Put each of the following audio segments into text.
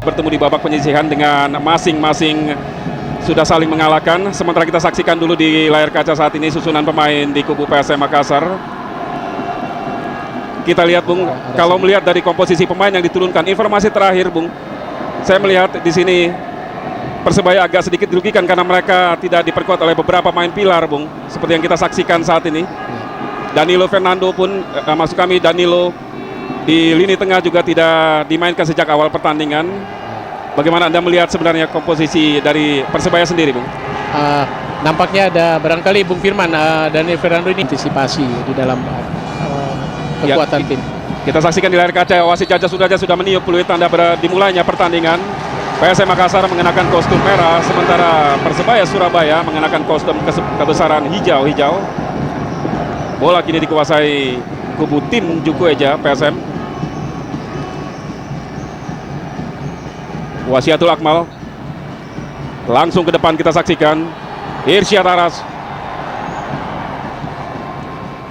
bertemu di babak penyisihan dengan masing-masing sudah saling mengalahkan. Sementara kita saksikan dulu di layar kaca saat ini susunan pemain di kubu PSM Makassar. Kita lihat Bung, kalau melihat dari komposisi pemain yang diturunkan, informasi terakhir Bung, saya melihat di sini Persebaya agak sedikit dirugikan karena mereka tidak diperkuat oleh beberapa pemain pilar Bung, seperti yang kita saksikan saat ini. Danilo Fernando pun maksud kami Danilo di lini tengah juga tidak dimainkan sejak awal pertandingan. Bagaimana Anda melihat sebenarnya komposisi dari Persebaya sendiri Bung? Nampaknya ada barangkali Bung Firman, Danilo Fernando ini antisipasi di dalam kekuatan tim. Kita saksikan di layar kaca, wasit Jaja sudah meniup peluit tanda dimulainya pertandingan. PSM Makassar mengenakan kostum merah, sementara Persebaya Surabaya mengenakan kostum kebesaran hijau-hijau. Bola kini dikuasai kubu tim Juku Eja PSM. Wasiatul Akmal langsung ke depan, kita saksikan Irsyad Aras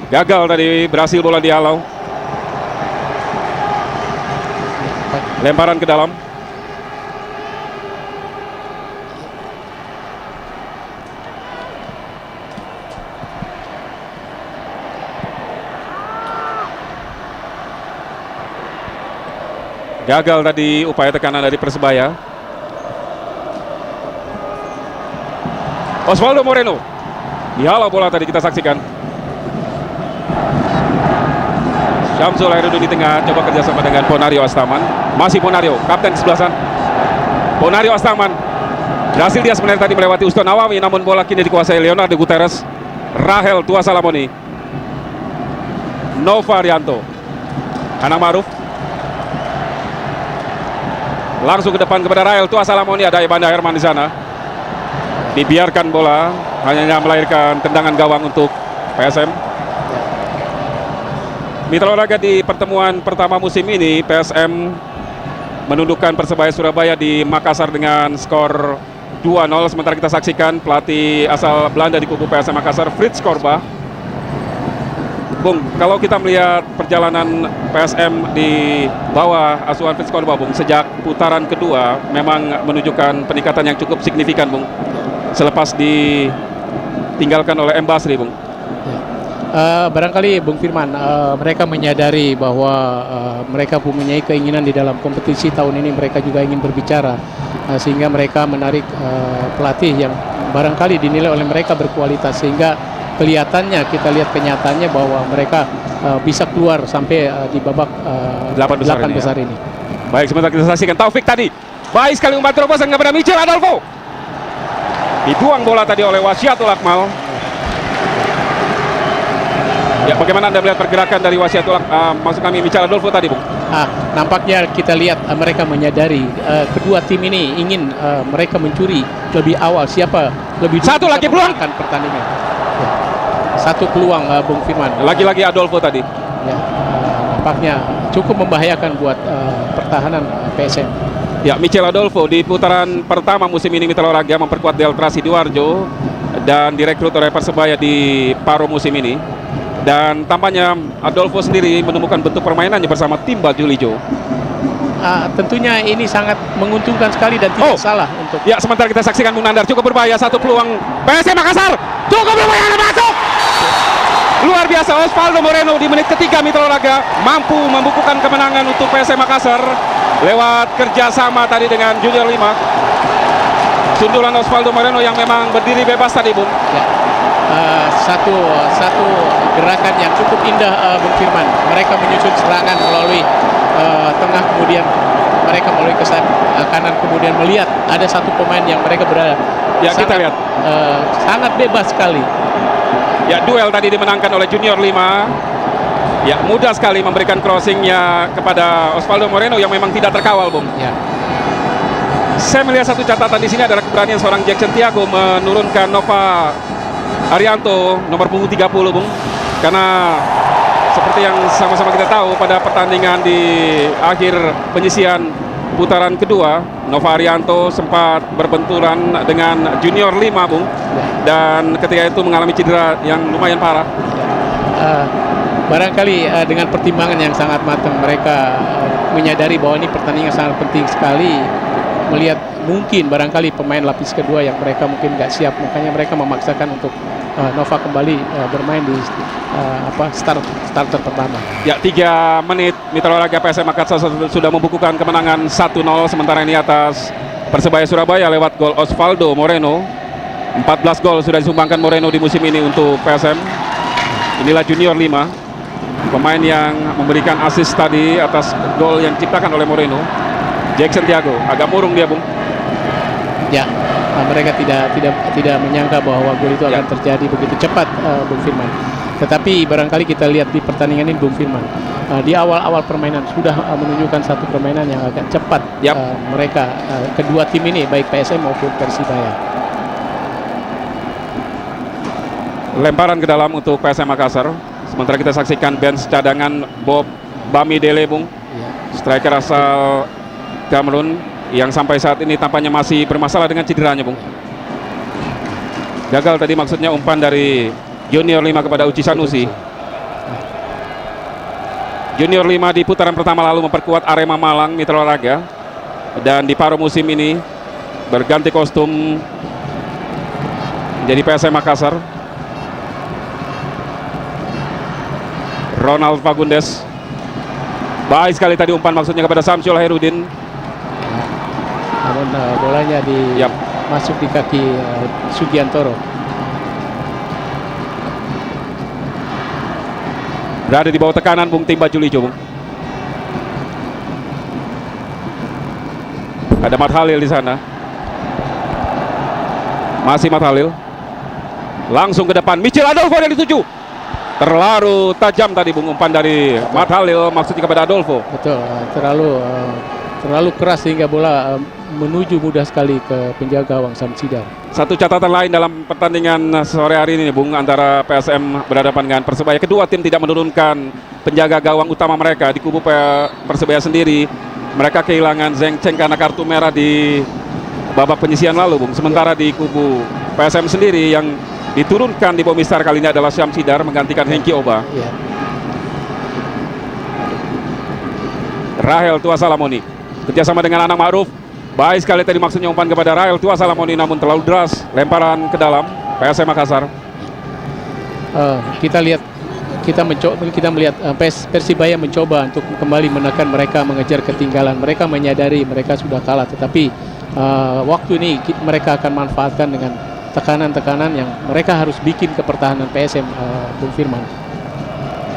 gagal tadi, berhasil bola dihalau, lemparan ke dalam. Gagal tadi upaya tekanan dari Persebaya. Osvaldo Moreno dihalau bola tadi, kita saksikan. Syamsul Hairuddin di tengah, coba kerjasama dengan Ponario Astaman. Masih Ponario, kapten kesebelasan. Ponario Astaman berhasil dia sebenarnya tadi melewati Uston Nawawi, namun bola kini dikuasai Leonardo Guterres. Rahel Tua Salamoni, Nova Arianto, Anang Maruf langsung ke depan kepada Rahel Tua Salamoni. Ada Ibanda Herman di sana. Dibiarkan bola, hanya melahirkan tendangan gawang untuk PSM. Mitra olahraga di pertemuan pertama musim ini, PSM menundukkan Persebaya Surabaya di Makassar dengan skor 2-0. Sementara kita saksikan pelatih asal Belanda di kubu PSM Makassar, Frits Korba. Bung, kalau kita melihat perjalanan PSM di bawah asuhan Frits Korba Bung, sejak putaran kedua memang menunjukkan peningkatan yang cukup signifikan Bung, selepas ditinggalkan oleh M. Basri Bung. Barangkali Bung Firman, mereka menyadari bahwa mereka mempunyai keinginan di dalam kompetisi tahun ini, mereka juga ingin berbicara, sehingga mereka menarik pelatih yang barangkali dinilai oleh mereka berkualitas, sehingga kelihatannya, kita lihat kenyataannya bahwa mereka bisa keluar sampai di babak 8 besar ini. Baik, sebentar kita saksikan Taufik tadi. Baik sekali umpan terobosan kepada Michel Adolfo. Dibuang bola tadi oleh Wasiatul Akmal. Ya, bagaimana Anda melihat pergerakan dari Wasiatul maksud kami Michel Adolfo tadi, Bung? Nampaknya kita lihat mereka menyadari kedua tim ini ingin mereka mencuri lebih awal siapa lebih satu lagi peluang pertandingan. Ya. Satu peluang Bung Firman. Lagi-lagi Adolfo tadi. Ya, nampaknya cukup membahayakan buat pertahanan PSM. Ya, Michel Adolfo di putaran pertama musim ini Mitra olahraga memperkuat Delta Sidoarjo dan direkrut oleh Persebaya di paruh musim ini. Dan tampaknya Adolfo sendiri menemukan bentuk permainannya bersama tim baju hijau. Tentunya ini sangat menguntungkan sekali dan tidak salah untuk. Ya, sementara kita saksikan Bung Nandar, cukup berbahaya satu peluang PSM Makassar. Cukup berbahaya, masuk. Luar biasa, Osvaldo Moreno di menit ketiga Mitra olahraga mampu membukukan kemenangan untuk PSM Makassar lewat kerjasama tadi dengan Junior 5. Sundulan Osvaldo Moreno yang memang berdiri bebas tadi, Bung. Ya. Satu gerakan yang cukup indah Bung Firman. Mereka menyusun serangan melalui tengah, kemudian mereka melalui ke kanan, kemudian melihat ada satu pemain yang mereka berada. Ya, kita lihat sangat bebas sekali. Ya, duel tadi dimenangkan oleh Junior 5. Ya, mudah sekali memberikan crossingnya kepada Osvaldo Moreno yang memang tidak terkawal, Bung. Ya. Saya melihat satu catatan di sini adalah keberanian seorang Jackson Tiago menurunkan Nova Arianto nomor punggung 30, Bung. Karena seperti yang sama-sama kita tahu pada pertandingan di akhir penyisihan putaran kedua, Nova Arianto sempat berbenturan dengan Junior 5, Bung. Dan ketika itu mengalami cedera yang lumayan parah. Barangkali dengan pertimbangan yang sangat matang, mereka menyadari bahwa ini pertandingan sangat penting sekali melihat mungkin barangkali pemain lapis kedua yang mereka mungkin nggak siap, makanya mereka memaksakan untuk Nova kembali bermain di starter pertama. Ya, 3 menit Mitra Olahraga PSM Makassar sudah membukukan kemenangan 1-0, sementara ini atas Persebaya Surabaya lewat gol Osvaldo Moreno. 14 gol sudah disumbangkan Moreno di musim ini untuk PSM. Inilah Junior 5, pemain yang memberikan assist tadi atas gol yang diciptakan oleh Moreno. Jackson Tiago agak murung dia, Bung. Ya, mereka tidak menyangka bahwa gol itu akan terjadi begitu cepat, Bung Firman. Tetapi barangkali kita lihat di pertandingan ini, Bung Firman, di awal-awal permainan sudah menunjukkan satu permainan yang agak cepat. Mereka kedua tim ini, baik PSM maupun Persibaya. Lemparan ke dalam untuk PSM Makassar. Sementara kita saksikan bench cadangan Bob Bamidele, Bung. Striker asal Kamerun yang sampai saat ini tampaknya masih bermasalah dengan cederanya, Bung. Gagal tadi maksudnya umpan dari Junior 5 kepada Uci Sanusi. Junior 5 di putaran pertama lalu memperkuat Arema Malang Mitra Olahraga, dan di paruh musim ini berganti kostum menjadi PSM Makassar. Ronald Fagundes, baik sekali tadi umpan maksudnya kepada Samsul Herudin. Namun bolanya masuk di kaki Sugiantoro. Berada di bawah tekanan, Bung, tim baju hijau, Bung. Ada Mat Halil di sana. Masih Mat Halil. Langsung ke depan, Michel Adolfo yang dituju. Terlalu tajam tadi, Bung, umpan dari Mat Halil maksudnya kepada Adolfo. Betul, terlalu keras sehingga bola menuju mudah sekali ke penjaga gawang Samsidar. Satu catatan lain dalam pertandingan sore hari ini, Bung, antara PSM berhadapan dengan Persebaya. Kedua tim tidak menurunkan penjaga gawang utama mereka. Di kubu Persebaya sendiri, mereka kehilangan Zeng Cheng karena kartu merah di babak penyisian lalu, Bung. Sementara di kubu PSM sendiri yang diturunkan di Bomistar kali ini adalah Syamsidar menggantikan Hengki Oba. Rahel Tua Salamoni kerjasama dengan Anang Ma'ruf. Baik sekali tadi maksudnya umpan kepada Rahel Tua Salamoni, namun terlalu deras. Lemparan ke dalam PSM Makassar. Kita melihat Persibaya mencoba untuk kembali menekan mereka, mengejar ketinggalan. Mereka menyadari mereka sudah kalah, tetapi waktu ini mereka akan manfaatkan dengan tekanan-tekanan yang mereka harus bikin ke pertahanan PSM, Bung Firman.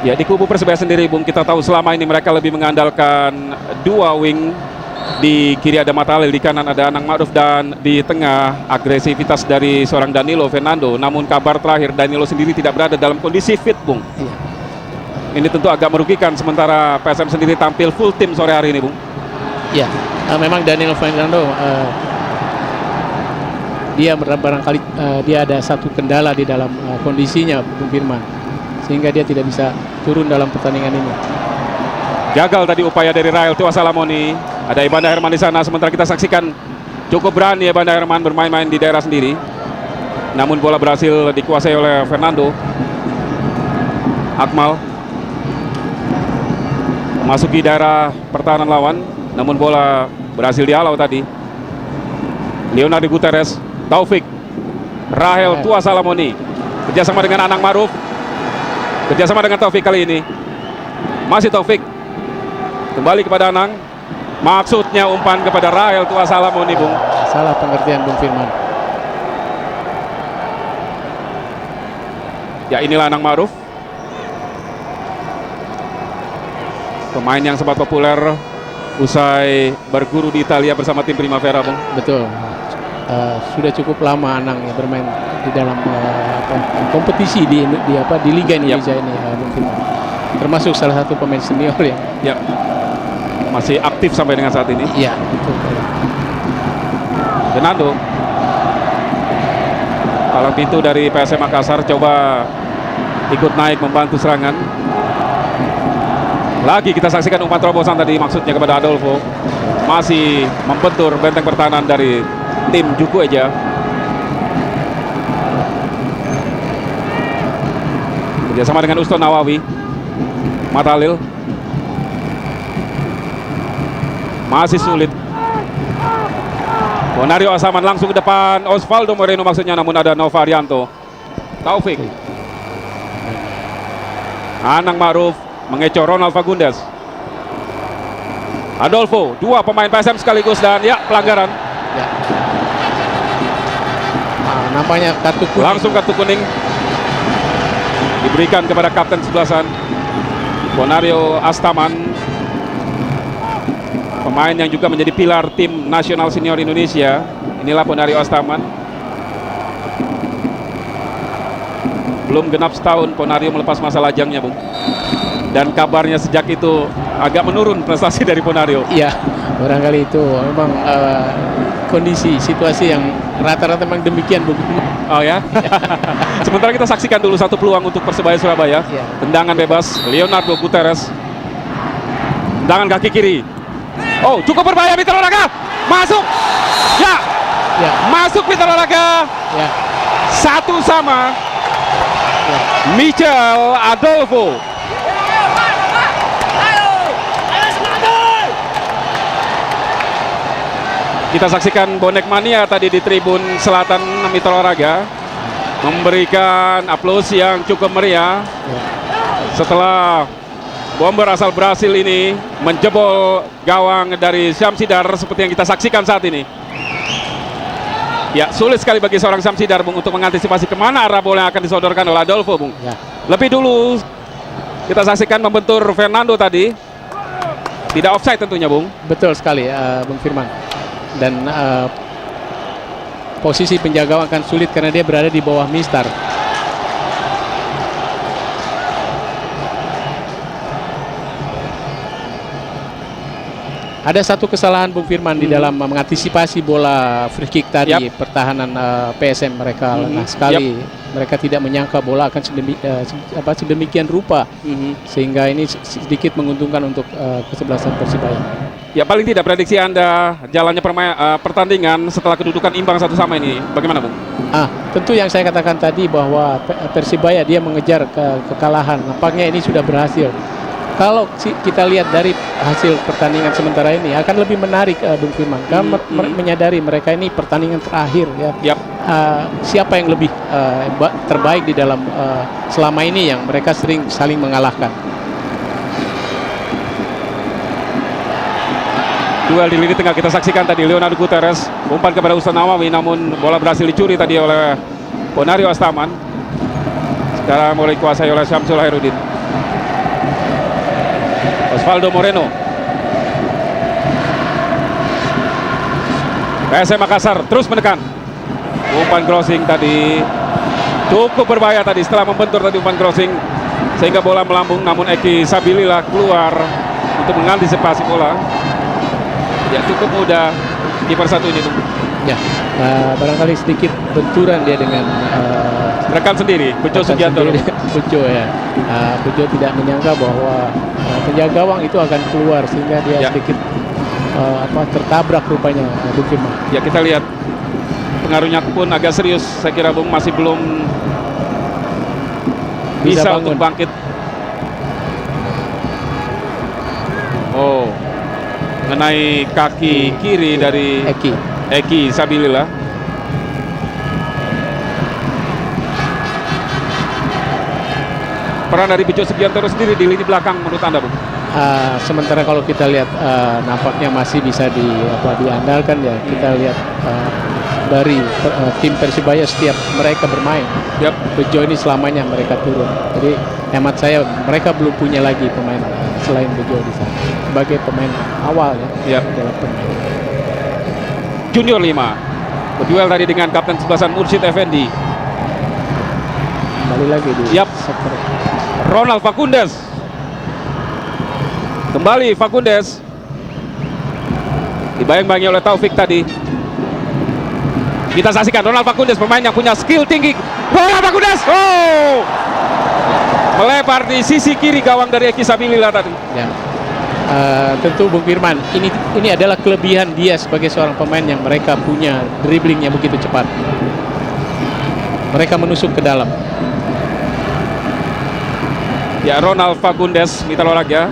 Ya, di kubu Persebaya sendiri, Bung, kita tahu selama ini mereka lebih mengandalkan 2 wing. Di kiri ada Mat Halil, di kanan ada Anang Ma'ruf, dan di tengah agresivitas dari seorang Danilo Fernando. Namun kabar terakhir, Danilo sendiri tidak berada dalam kondisi fit, Bung. Ini tentu agak merugikan, sementara PSM sendiri tampil full tim sore hari ini, Bung. Ya, memang Danilo Fernando dia barangkali dia ada satu kendala di dalam kondisinya, Bung Firman, sehingga dia tidak bisa turun dalam pertandingan ini. Gagal tadi upaya dari Rahel Tua Salamoni. Ada Ibanda Herman di sana, sementara kita saksikan cukup berani Ibanda Herman bermain-main di daerah sendiri. Namun bola berhasil dikuasai oleh Fernando. Akmal memasuki daerah pertahanan lawan, namun bola berhasil dihalau tadi. Leonardo Guterres, Taufik, Rahel Tua Salamoni kerjasama dengan Anang Ma'ruf, kerjasama dengan Taufik kali ini. Masih Taufik, kembali kepada Anang, maksudnya umpan kepada Rahel Tua Salamoni, Bung. Salah pengertian, Bung Firman. Ya, inilah Anang Ma'ruf, pemain yang sempat populer usai berguru di Italia bersama tim Primavera, Bung. Betul. Sudah cukup lama Anang ya bermain di dalam kompetisi di Liga Indonesia ini, Bung Firman. Termasuk salah satu pemain senior yang masih aktif sampai dengan saat ini. Iya, betul. Fernando, palang pintu dari PSM Makassar, coba ikut naik membantu serangan. Lagi kita saksikan umpan terobosan tadi maksudnya kepada Adolfo. Masih membentur benteng pertahanan dari tim Juku Eja. Kerjasama dengan Uston Nawawi. Mat Halil masih sulit. Bonario Asaman langsung ke depan. Osvaldo Moreno maksudnya, namun ada Nova Arianto. Taufik. Anang Ma'ruf mengecoh Ronald Fagundes. Adolfo, dua pemain PSM sekaligus dan ya pelanggaran. Ya. Nampaknya kartu kuning. Langsung kartu kuning diberikan kepada kapten sebelasan Bonario Astaman, pemain yang juga menjadi pilar tim nasional senior Indonesia. Inilah Bonario Astaman. Belum genap setahun Bonario melepas masa lajangnya, Bung. Dan kabarnya sejak itu agak menurun prestasi dari Bonario. Iya, barangkali itu memang kondisi situasi yang rata-rata memang demikian, Bung. Oh ya. Sementara kita saksikan dulu satu peluang untuk Persebaya Surabaya. Ya. Tendangan bebas Leonardo Guterres. Tendangan kaki kiri. Oh, cukup berbahaya Mitra Olahraga. Masuk. Ya. Ya. Masuk Mitra Olahraga. Ya. Satu sama. Ya. Michel Adolfo. Kita saksikan bonek mania tadi di tribun selatan Mitra Olahraga memberikan aplaus yang cukup meriah setelah bomber asal Brasil ini menjebol gawang dari Syamsidar seperti yang kita saksikan saat ini. Ya, sulit sekali bagi seorang Syamsidar, Bung, untuk mengantisipasi kemana arah bola yang akan disodorkan oleh Adolfo, Bung. Ya. Lebih dulu kita saksikan membentur Fernando tadi. Tidak offside tentunya, Bung. Betul sekali, Bung Firman. Dan posisi penjaga gawang akan sulit karena dia berada di bawah Mistar. Ada satu kesalahan Bung Firman di dalam mengantisipasi bola free kick tadi. Pertahanan PSM mereka lengah sekali. Mereka tidak menyangka bola akan sedemikian rupa, sehingga ini sedikit menguntungkan untuk kesebelasan Persibaya. Ya, paling tidak prediksi Anda jalannya pertandingan setelah kedudukan imbang satu sama ini bagaimana, Bung? Tentu yang saya katakan tadi bahwa Persibaya dia mengejar kekalahan. Nampaknya ini sudah berhasil. Kalau kita lihat dari hasil pertandingan sementara ini akan lebih menarik, Bung Firman. Karena menyadari mereka ini pertandingan terakhir ya. Siapa yang lebih terbaik di dalam selama ini yang mereka sering saling mengalahkan. Duel di lini tengah kita saksikan tadi. Leonardo Guterres umpan kepada Ustaz Nawawi, namun bola berhasil dicuri tadi oleh Bonario Astaman. Sekarang mulai dikuasai oleh Syamsul Hairudin. Osvaldo Moreno. PSM Makassar terus menekan. Umpan crossing tadi cukup berbahaya tadi setelah membentur tadi umpan crossing sehingga bola melambung, namun Eki Sabilillah keluar untuk mengantisipasi bola. Ya, cukup mudah kiper satu ini, Bung. Ya, barangkali sedikit benturan dia dengan rekan sendiri, Bejo Sugianto. Bejo ya. Bejo tidak menyangka bahwa penjaga gawang itu akan keluar sehingga dia sedikit tertabrak rupanya, Bung Firman. Ya, kita lihat pengaruhnya pun agak serius. Saya kira, Bung, masih belum bisa untuk bangkit. Oh, mengenai kaki kiri dari Eki Sabilillah. Peran dari Bejo Sugianto sendiri di lini belakang menurut Anda, Bung? Sementara kalau kita lihat nampaknya masih bisa diandalkan ya. Kita lihat dari tim Persibaya setiap mereka bermain. Bejo ini selamanya mereka turun. Jadi hemat saya mereka belum punya lagi pemain selain Bejo di sana sebagai pemain awal ya. Dalam permainan. Junior 5 berduel tadi dengan kapten sebelasan Mursyid Effendi. Kembali lagi di sektor Ronald Fagundes. Kembali Fagundes. Dibayang-bayangi oleh Taufik tadi. Kita saksikan Ronald Fagundes, pemain yang punya skill tinggi. Ronald Fagundes. Oh! Melebar di sisi kiri gawang dari Eki Sabilillah tadi. Ya. Tentu Bung Firman, ini adalah kelebihan dia sebagai seorang pemain yang mereka punya dribblingnya begitu cepat. Mereka menusuk ke dalam. Ya, Ronald Fagundes, Mitra Olahraga.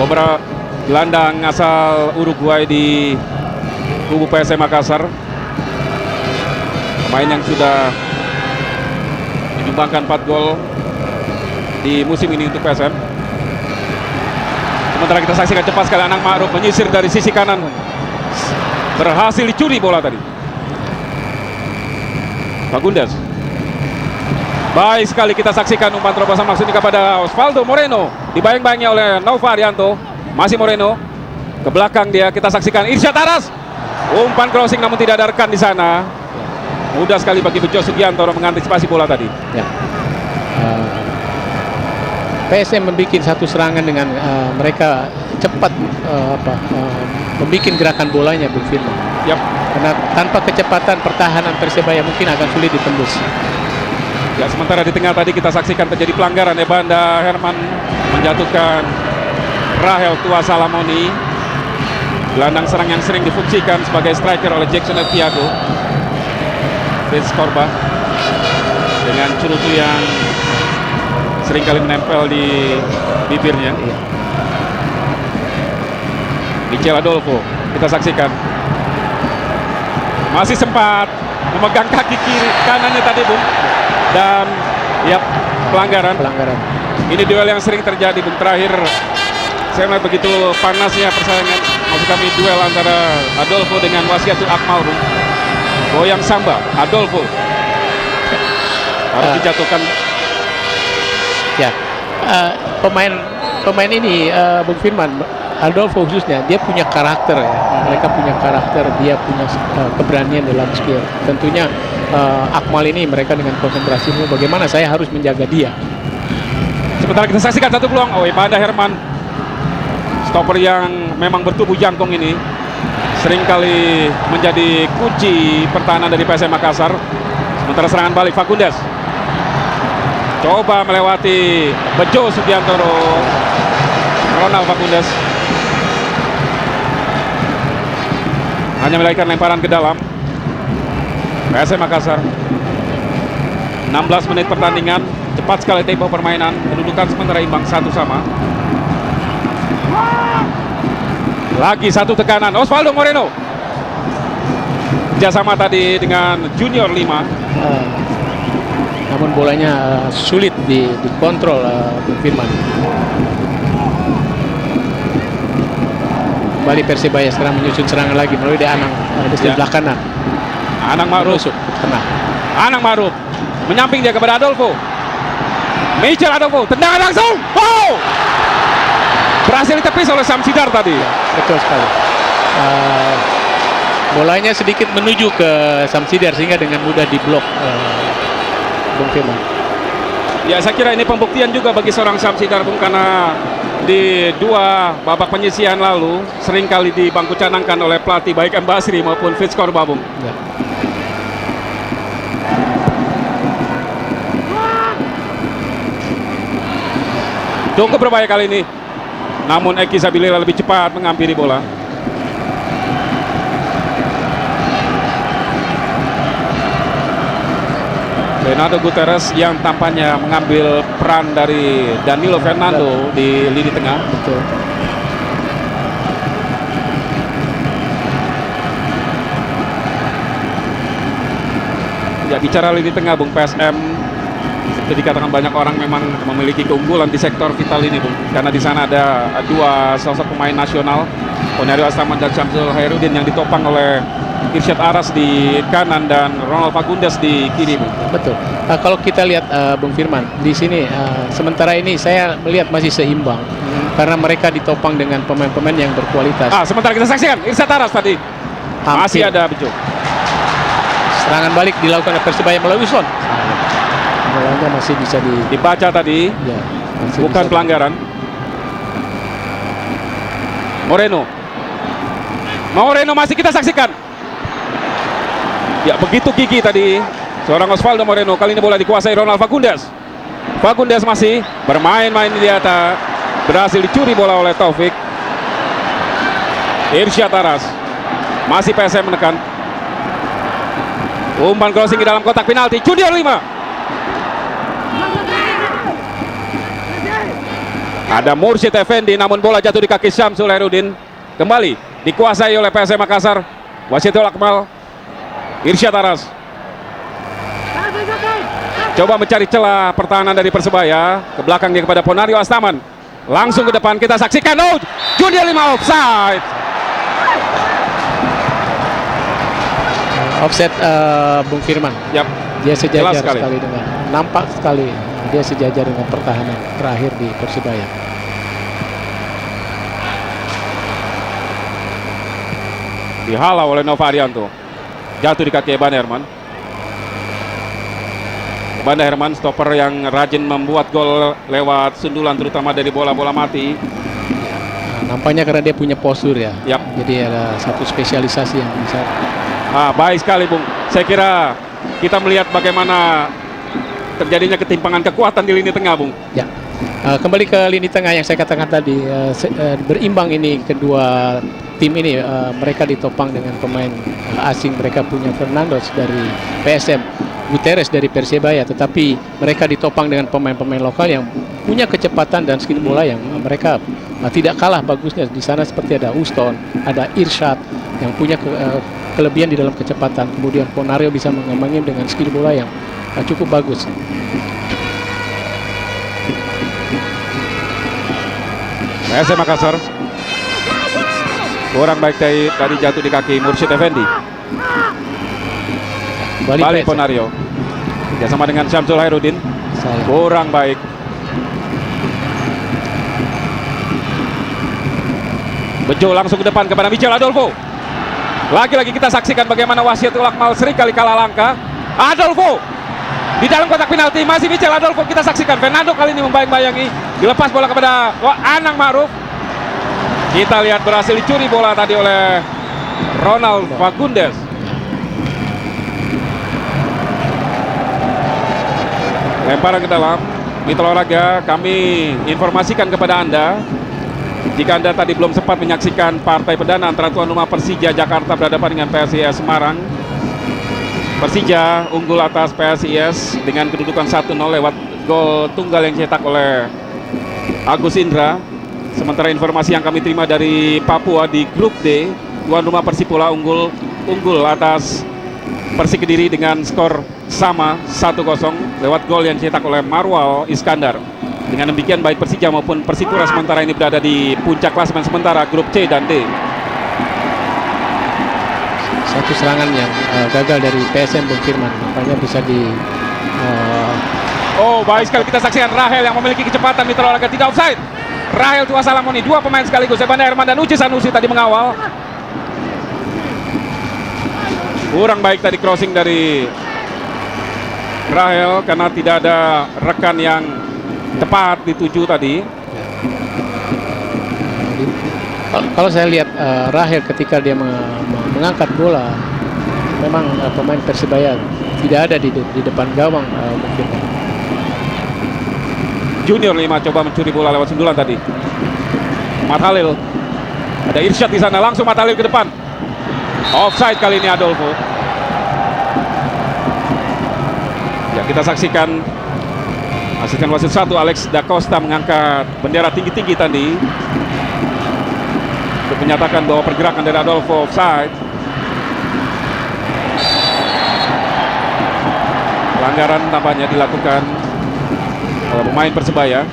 Beberapa gelandang asal Uruguay di kubu PSM Makassar. Pemain yang sudah menyumbangkan 4 gol di musim ini untuk PSM. Sementara kita saksikan cepat sekali Anang Ma'ruf menyisir dari sisi kanan. Berhasil dicuri bola tadi. Fagundes. Baik sekali kita saksikan umpan terobosan maksudnya kepada Osvaldo Moreno. Dibayang-bayangi oleh Nova Arianto. Masih Moreno. Ke belakang dia, kita saksikan Irsyad Aras. Umpan crossing namun tidak ada rekan di sana. Mudah sekali bagi Bejo Sugiantoro mengantisipasi bola tadi. Ya. PSM membuat satu serangan dengan mereka cepat membuat gerakan bolanya, Bung Firman. Yap. Karena tanpa kecepatan pertahanan Persebaya mungkin akan sulit ditembus. Ya, sementara di tengah tadi kita saksikan terjadi pelanggaran. Ebanda Herman menjatuhkan Rahel Tua Salamoni, gelandang serang yang sering difungsikan sebagai striker oleh Jackson Tiago. Vince Korba dengan cerutu yang seringkali menempel di bibirnya. Michel Adolfo kita saksikan masih sempat memegang kaki kiri kanannya tadi, Bung, dan ya pelanggaran. Ini duel yang sering terjadi, Bung. Terakhir saya melihat begitu panasnya persaingan, maksud kami duel antara Adolfo dengan Wasiatul Akmal, Bung. Goyang Samba, Adolfo harus dijatuhkan. Ya, pemain ini Bung Firman, Adolfo khususnya, dia punya karakter ya. Mereka punya karakter, dia punya keberanian dalam skill. Tentunya Akmal ini mereka dengan konsentrasi bagaimana saya harus menjaga dia. Sementara kita saksikan satu peluang. Ebanda Herman, stopper yang memang bertubuh jangkung ini, seringkali menjadi kunci pertahanan dari PSM Makassar. Sementara serangan balik Fagundes coba melewati Bejo Sugiantoro. Ronald Fagundes hanya melahirkan lemparan ke dalam. PSM Makassar 16 menit pertandingan, cepat sekali tempo permainan, kedudukan sementara imbang 1-1. Lagi satu tekanan Osvaldo Moreno. Kerjasama tadi dengan Junior 5. Namun bolanya sulit dikontrol, Bung Firman. Kembali Persebaya sekarang menyusun serangan lagi melalui Anang di sebelah kanan. Anang Ma'ruf. Anang Ma'ruf menyamping dia kepada Adolfo. Michel Adolfo, tendangan langsung. Oh! Berhasil ditepis oleh Samsidar tadi. Betul sekali. Bolanya sedikit menuju ke Samsidar sehingga dengan mudah diblok Bung Firman. Ya, saya kira ini pembuktian juga bagi seorang Samsidar, Bung, karena di 2 babak penyisihan lalu seringkali dibangku canangkan oleh pelatih baik M. Basri maupun Fitz Korba, Bung. Ya. Cukup berbahaya kali ini. Namun Eki Sabilira lebih cepat mengampiri bola. Leonardo Guterres yang tampaknya mengambil peran dari Danilo Fernando di lini tengah. Betul. Ya, bicara lini tengah, Bung, PSM itu dikatakan banyak orang memang memiliki keunggulan di sektor vital ini, Bung, karena di sana ada 2 sosok pemain nasional, Ponario Astaman dan Syamsul Hairudin, yang ditopang oleh Irsyad Aras di kanan dan Ronald Fagundes di kiri, Bung. Betul. Kalau kita lihat Bung Firman di sini, sementara ini saya melihat masih seimbang karena mereka ditopang dengan pemain-pemain yang berkualitas. Sementara kita saksikan Irsyad Aras tadi masih ada Bejo. Serangan balik dilakukan oleh Persebaya melalui Son. Bolanya masih bisa dibaca tadi. Ya, bukan pelanggaran. Moreno masih kita saksikan. Ya, begitu gigi tadi seorang Osvaldo Moreno. Kali ini bola dikuasai Ronald Fagundes. Fagundes masih bermain-main di atas. Berhasil dicuri bola oleh Taufik. Irsyad Aras. Masih PSM menekan. Umpan crossing di dalam kotak penalti. Junior 5. Ada Mursyid Effendi, namun bola jatuh di kaki Syamsul Hairudin. Kembali dikuasai oleh PSM Makassar. Wasiatul Akmal, Irsyad Aras. Coba mencari celah pertahanan dari Persebaya. Ke belakang dia kepada Ponario Astaman. Langsung ke depan kita saksikan. Oh, Junior 5 offside. Offset Bung Firman. Yap. Dia sejajar Jelas sekali. sekali dengan nampak sekali dia sejajar dengan pertahanan terakhir di Persibaya. Dihalau oleh Nova Arianto. Jatuh di kaki Eban Herman. Eban Herman stopper yang rajin membuat gol lewat sundulan terutama dari bola-bola mati. Nah, nampaknya karena dia punya postur ya. Yap. Jadi ada satu spesialisasi yang bisa. Baik sekali Bung. Saya kira kita melihat bagaimana terjadinya ketimpangan kekuatan di lini tengah Bung. Ya. Kembali ke lini tengah yang saya katakan tadi, berimbang ini kedua tim ini, mereka ditopang dengan pemain asing. Mereka punya Fernandes dari PSM, Guterres dari Persebaya, tetapi mereka ditopang dengan pemain-pemain lokal yang punya kecepatan dan skill bola yang mereka tidak kalah bagusnya. Di sana seperti ada Uston, ada Irsyad yang punya kelebihan di dalam kecepatan. Kemudian Ponario bisa mengembangi dengan skill bola yang cukup bagus. PSM Makassar kurang baik dari jatuh di kaki Mursyid Effendi. Balik Ponario bersama dengan Syamsul Hairudin. Kurang baik. Bejo langsung ke depan kepada Michel Adolfo. Lagi-lagi kita saksikan bagaimana Wasiatul Akmal seringkali kalah langkah. Adolfo di dalam kotak penalti, masih Michel Adolfo. Kita saksikan Fernando kali ini membayang-bayangi, dilepas bola kepada Anang Ma'ruf. Kita lihat berhasil dicuri bola tadi oleh Ronald Fagundes. Lemparan ke dalam. Mitra Olahraga, kami informasikan kepada Anda, jika Anda tadi belum sempat menyaksikan partai perdana antara tuan rumah Persija Jakarta berhadapan dengan PSIS Semarang, Persija unggul atas PSIS dengan kedudukan 1-0 lewat gol tunggal yang dicetak oleh Agus Indra. Sementara informasi yang kami terima dari Papua di grup D, tuan rumah Persipura unggul atas Persik Kediri dengan skor sama 1-0 lewat gol yang dicetak oleh Marwal Iskandar. Dengan demikian baik Persija maupun Persipura sementara ini berada di puncak klasemen sementara grup C dan D. Satu serangan yang gagal dari PSM Bung Firman, nampaknya bisa di Oh, baik sekali kita saksikan Rahel yang memiliki kecepatan. Mitra Olahraga tidak offside. Rahel Tua Salamoni, dua pemain sekaligus, Eban Herman dan Uci Sanusi tadi mengawal. Kurang baik tadi crossing dari Rahel karena tidak ada rekan yang tepat dituju tadi. Kalau saya lihat Rahel ketika dia mengangkat bola, memang pemain Persibaya tidak ada di depan gawang mungkin. Junior 5 coba mencuri bola lewat sundulan tadi. Mat Halil. Ada Irsyad di sana, langsung Mat Halil ke depan. Offside kali ini Adolfo. Ya, kita saksikan asisten wasit 1 Alex Da Costa mengangkat bendera tinggi-tinggi tadi untuk menyatakan bahwa pergerakan dari Adolfo offside. Pelanggaran tampaknya dilakukan oleh pemain Persebaya.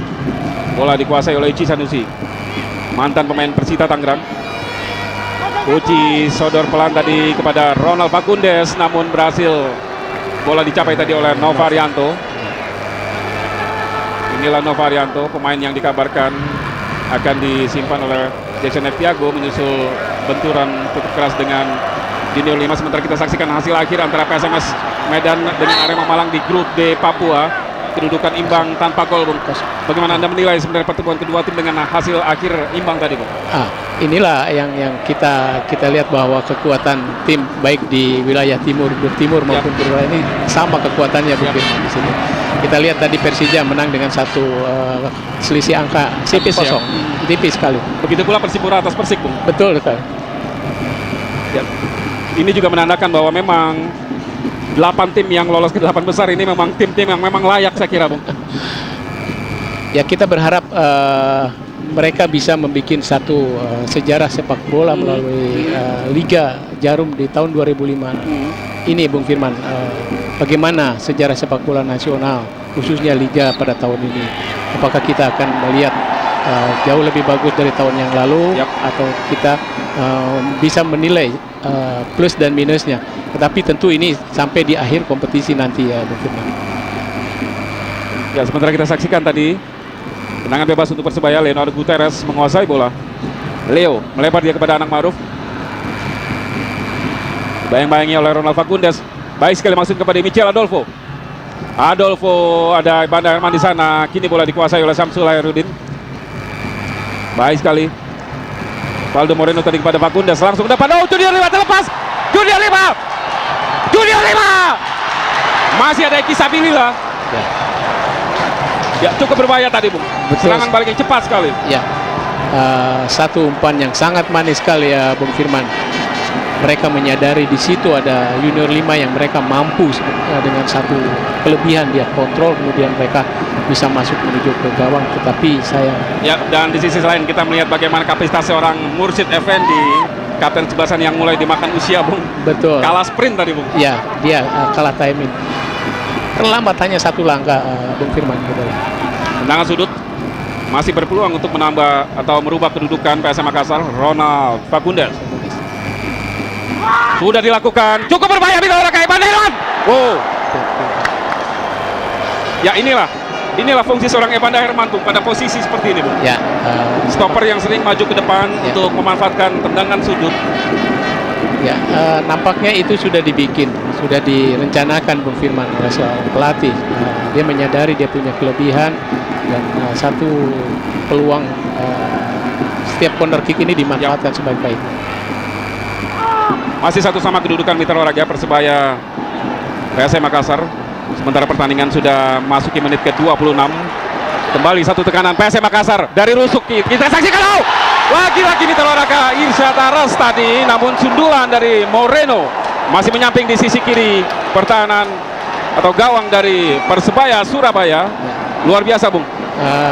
Bola dikuasai oleh Uci Sanusi, mantan pemain Persita Tangerang. Uci sodor pelan tadi kepada Ronald Fagundes, namun berhasil bola dicapai tadi oleh Nova Arianto. Inilah Nova Arianto, pemain yang dikabarkan akan disimpan oleh Jackson Eptiago menyusul benturan cukup keras dengan Junior 5. Sementara kita saksikan hasil akhir antara PSMS Medan dengan Arema Malang di grup D Papua. Kedudukan imbang tanpa gol, Bung. Bagaimana Anda menilai sebenarnya pertemuan kedua tim dengan hasil akhir imbang tadi, Bung? Inilah yang kita lihat bahwa kekuatan tim baik di wilayah timur maupun di wilayah ini sama kekuatannya Bung Firman di sini. Kita lihat tadi Persija menang dengan satu selisih angka tipis kosong, tipis sekali. Begitu pula Persipura atas Persik, Bung. Betul sekali. Ya. Ini juga menandakan bahwa memang 8 tim yang lolos ke 8 besar ini memang tim-tim yang memang layak, saya kira, Bung. Ya, kita berharap mereka bisa membuat satu sejarah sepak bola melalui Liga Jarum di tahun 2005. Ini Bung Firman, bagaimana sejarah sepak bola nasional khususnya Liga pada tahun ini? Apakah kita akan melihat jauh lebih bagus dari tahun yang lalu, atau kita bisa menilai plus dan minusnya? Tetapi tentu ini sampai di akhir kompetisi nanti ya Bung Firman. Ya, sementara kita saksikan tadi tendangan bebas untuk Persebaya. Leonardo Gutierrez menguasai bola. Leo melebar dia kepada Anang Maruf. Bayang-bayangi oleh Ronald Fagundes. Baik sekali maksud kepada Michel Adolfo. Ada Ebanda Herman di sana. Kini bola dikuasai oleh Samsul Hairudin. Baik sekali. Valdo Moreno tadi kepada Fagundes, langsung ke depan. Oh, Junior Lima terlepas. Junior Lima. Masih ada Eki Sabilillah. Ya, cukup berbahaya tadi, Bung. Betul. Serangan balik yang cepat sekali. Ya, satu umpan yang sangat manis sekali ya Bung Firman. Mereka menyadari di situ ada Junior 5 yang mereka mampu dengan satu kelebihan, dia kontrol, kemudian mereka bisa masuk menuju ke gawang. Tetapi ya, dan di sisi lain kita melihat bagaimana kapasitas seorang Mursyid Effendi, kapten sebelasan yang mulai dimakan usia, Bung. Betul. Kalah sprint tadi, Bung. Ya, dia kalah timing. Terlambat hanya satu langkah Bung Firman. Tendangan sudut masih berpeluang untuk menambah atau merubah kedudukan PSM Makassar. Ronald Fagundes sudah dilakukan, cukup berbahaya bila orang kayak Banderan. Wow. Ya, inilah fungsi seorang Ebanda Herman, Bung, pada posisi seperti ini, Bung. Ya, stopper yang sering maju ke depan untuk memanfaatkan tendangan sudut. Ya, nampaknya itu sudah dibikin, sudah direncanakan Bung Firman oleh seorang pelatih. Dia menyadari dia punya kelebihan dan satu peluang setiap corner kick ini dimanfaatkan sebaik-baiknya. Masih satu sama kedudukan mitra olahraga Persebaya PSM Makassar. Sementara pertandingan sudah masuki menit ke-26. Kembali satu tekanan PSM Makassar dari rusuk. Kita saksikan lagi-lagi mitra olahraga Irsyad Aras tadi, namun sundulan dari Moreno masih menyamping di sisi kiri pertahanan atau gawang dari Persebaya Surabaya. Luar biasa, Bung.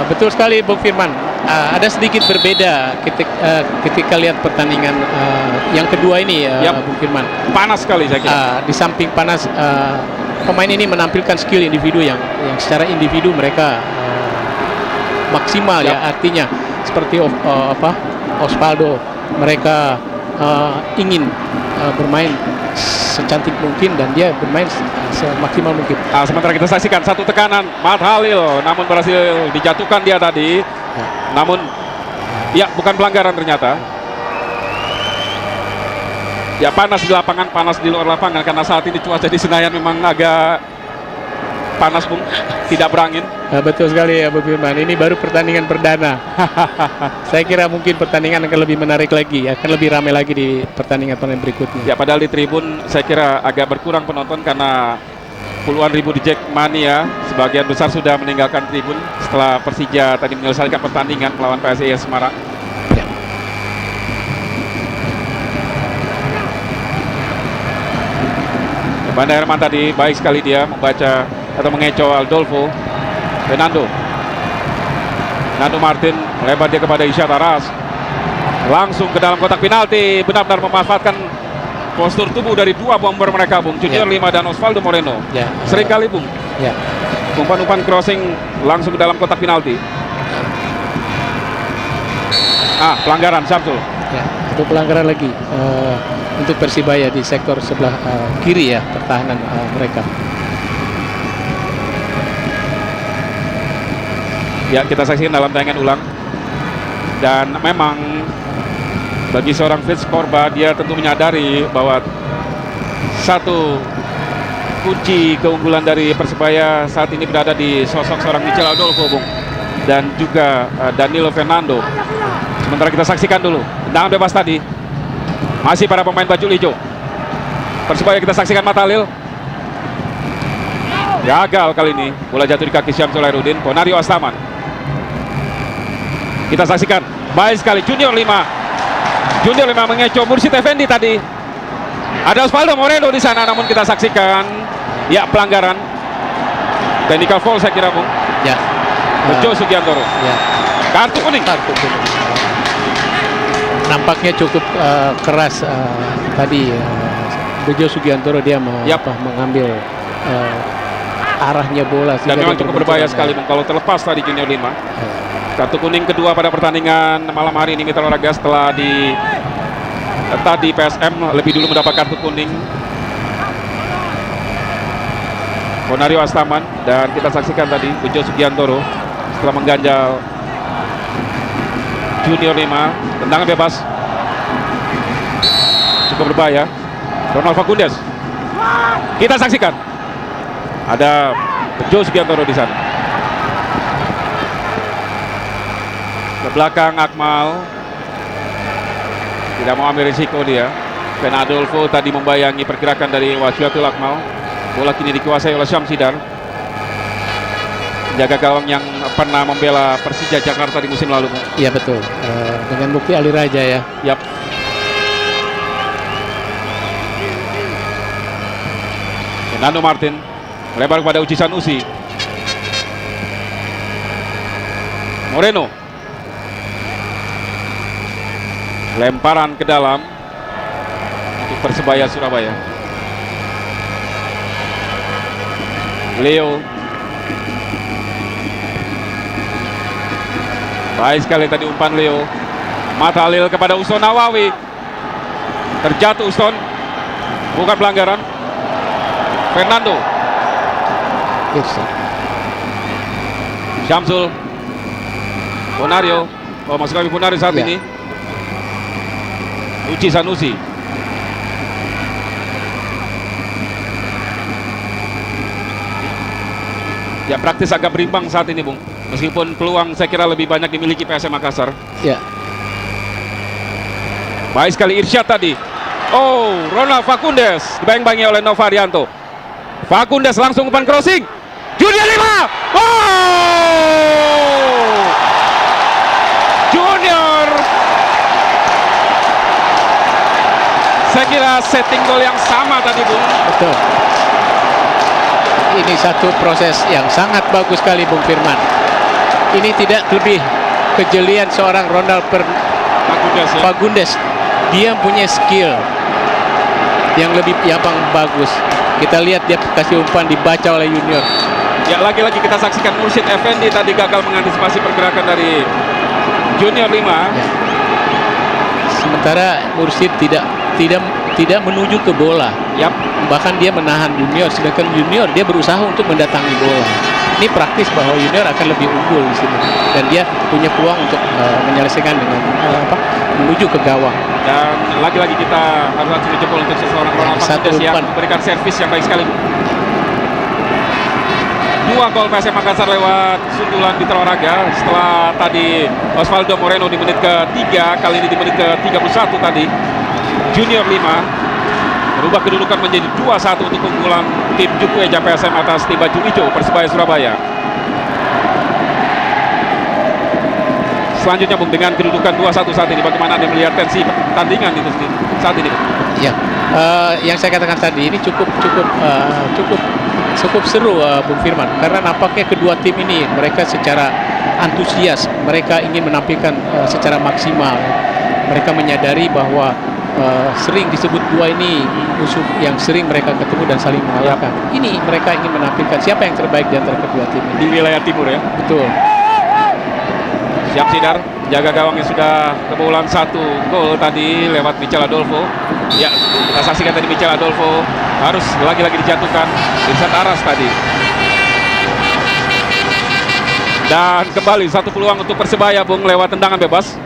Betul sekali Bung Firman. Ada sedikit berbeda ketika lihat pertandingan yang kedua ini Bung Firman. Panas sekali saya kira. Di samping panas, pemain ini menampilkan skill individu yang secara individu mereka maksimal ya. Artinya seperti Osvaldo, mereka ingin bermain secantik mungkin dan dia bermain semaksimal mungkin. Sementara kita saksikan satu tekanan Matt Halil, namun berhasil dijatuhkan dia tadi. Namun ya, bukan pelanggaran ternyata. Ya, panas di lapangan, panas di luar lapangan karena saat ini cuaca di Senayan memang agak panas, Bung, tidak berangin. Betul sekali ya Bung Firman. Ini baru pertandingan perdana. Saya kira mungkin pertandingan akan lebih menarik lagi, akan lebih ramai lagi di pertandingan berikutnya. Ya, padahal di tribun saya kira agak berkurang penonton karena puluhan ribu di Jackmania sebagian besar sudah meninggalkan tribun setelah Persija tadi menyelesaikan pertandingan melawan PSIS Semarang. Banda Herman tadi baik sekali dia membaca atau mengecoh Adolfo. Fernando Martin melebar dia kepada Irsyad Aras, langsung ke dalam kotak penalti, benar-benar memanfaatkan postur tubuh dari dua bomber mereka, Bung, Junior 5 dan Osvaldo Moreno. Sering kali, Bung, umpan-umpan crossing langsung ke dalam kotak penalti. Pelanggaran Samsul. Itu pelanggaran lagi untuk Persibaya di sektor sebelah kiri ya, pertahanan mereka. Ya, kita saksikan dalam tayangan ulang. Dan memang bagi seorang Fritz Korba, dia tentu menyadari bahwa satu kunci keunggulan dari Persebaya saat ini berada di sosok seorang Michel Adolfo, Bung, dan juga Danilo Fernando. Sementara kita saksikan dulu tendangan bebas tadi, masih para pemain baju hijau Persebaya. Kita saksikan Matt Halil, gagal kali ini, bola jatuh di kaki Syamsul Hairudin. Ponario Astaman, kita saksikan baik sekali Junior 5 mengecoh Mursyid Effendi tadi. Ada Osvaldo Moreno di sana, namun kita saksikan ya, pelanggaran technical foul saya kira, Bung. Ya, Bejo Sugiantoro. Ya. Kartu kuning. Kartu kuning. Nampaknya cukup keras tadi Bejo Sugiantoro dia mengambil arahnya bola. Dan memang cukup berbahaya sekali Bung kalau terlepas tadi Junior 5. Kartu kuning kedua pada pertandingan malam hari ini Mitra Olahraga setelah tadi PSM lebih dulu mendapat kartu kuning. Bonario Astaman dan kita saksikan tadi Bejo Sugiantoro setelah mengganjal Junior 5, tendangan bebas cukup berbahaya. Ronald Fagundes, kita saksikan ada Bejo Sugiantoro di sana. Ke belakang Akmal, tidak mau ambil risiko dia. Fernandolfo tadi membayangi pergerakan dari Wasyatul Akmal. Bola kini dikuasai oleh Syamsidar, jaga gawang yang pernah membela Persija Jakarta di musim lalu. Iya betul, dengan Mukti Ali Raja ya. Yap. Fernando Martin melebar kepada Uci Sanusi. Moreno, lemparan ke dalam untuk Persebaya Surabaya. Leo, baik sekali tadi umpan Leo. Mata Halil kepada Uston Nawawi, terjatuh Uston, bukan pelanggaran. Fernando, Syamsul, Bonario, masuk lagi Bonario saat ini. Uci Sanusi, ya praktis agak berimbang saat ini Bung, meskipun peluang saya kira lebih banyak dimiliki PSM Makassar. Ya. Baik sekali Irsyad tadi. Oh, Ronald Fagundes dibayang-bayangi oleh Novarianto. Fagundes langsung umpan crossing. Junior 5. Oh! Junior. Saya kira setting gol yang sama tadi Bung. Betul. Ini satu proses yang sangat bagus sekali Bung Firman. Ini tidak lebih kejelian seorang Ronald Fagundes, ya. Fagundes. Dia punya skill yang lebih bagus. Kita lihat dia kasih umpan dibaca oleh Junior. Ya, lagi-lagi kita saksikan Mursyid Effendi tadi gagal mengantisipasi pergerakan dari Junior 5. Ya. Sementara Mursyid tidak menuju ke bola. Yap. Bahkan dia menahan Junior, sedangkan Junior dia berusaha untuk mendatangi bola. Ini praktis bahwa Junior akan lebih unggul di sini dan dia punya peluang untuk menyelesaikan dengan menuju ke gawang. Dan lagi-lagi kita harus acungi jempol untuk seseorang Ronald Fagundes yang memberikan servis yang baik sekali. 2 gol PSM Makassar lewat sundulan Mitra Olahraga setelah tadi Osvaldo Moreno di menit ke-3, kali ini di menit ke-31 tadi. Junior 5 merubah kedudukan menjadi 2-1 untuk keunggulan tim Juku Eja PSM atas tim baju hijau Persebaya Surabaya. Selanjutnya Bung, dengan kedudukan 2-1 saat ini, bagaimana Anda melihat tensi pertandingan itu saat ini Bung? Ya, yang saya katakan tadi ini cukup seru Bung Firman, karena nampaknya kedua tim ini mereka secara antusias, mereka ingin menampilkan secara maksimal. Mereka menyadari bahwa sering disebut dua ini musuh yang sering mereka ketemu dan saling mengalahkan. Ini mereka ingin menampilkan siapa yang terbaik di antara kedua tim ini. Di wilayah timur ya. Betul. Syamsidar jaga gawangnya sudah kebobolan 1 gol tadi lewat Michel Adolfo. Ya, kita saksikan tadi Michel Adolfo harus lagi-lagi dijatuhkan. Irsad Aras tadi. Dan kembali satu peluang untuk Persebaya Bung lewat tendangan bebas.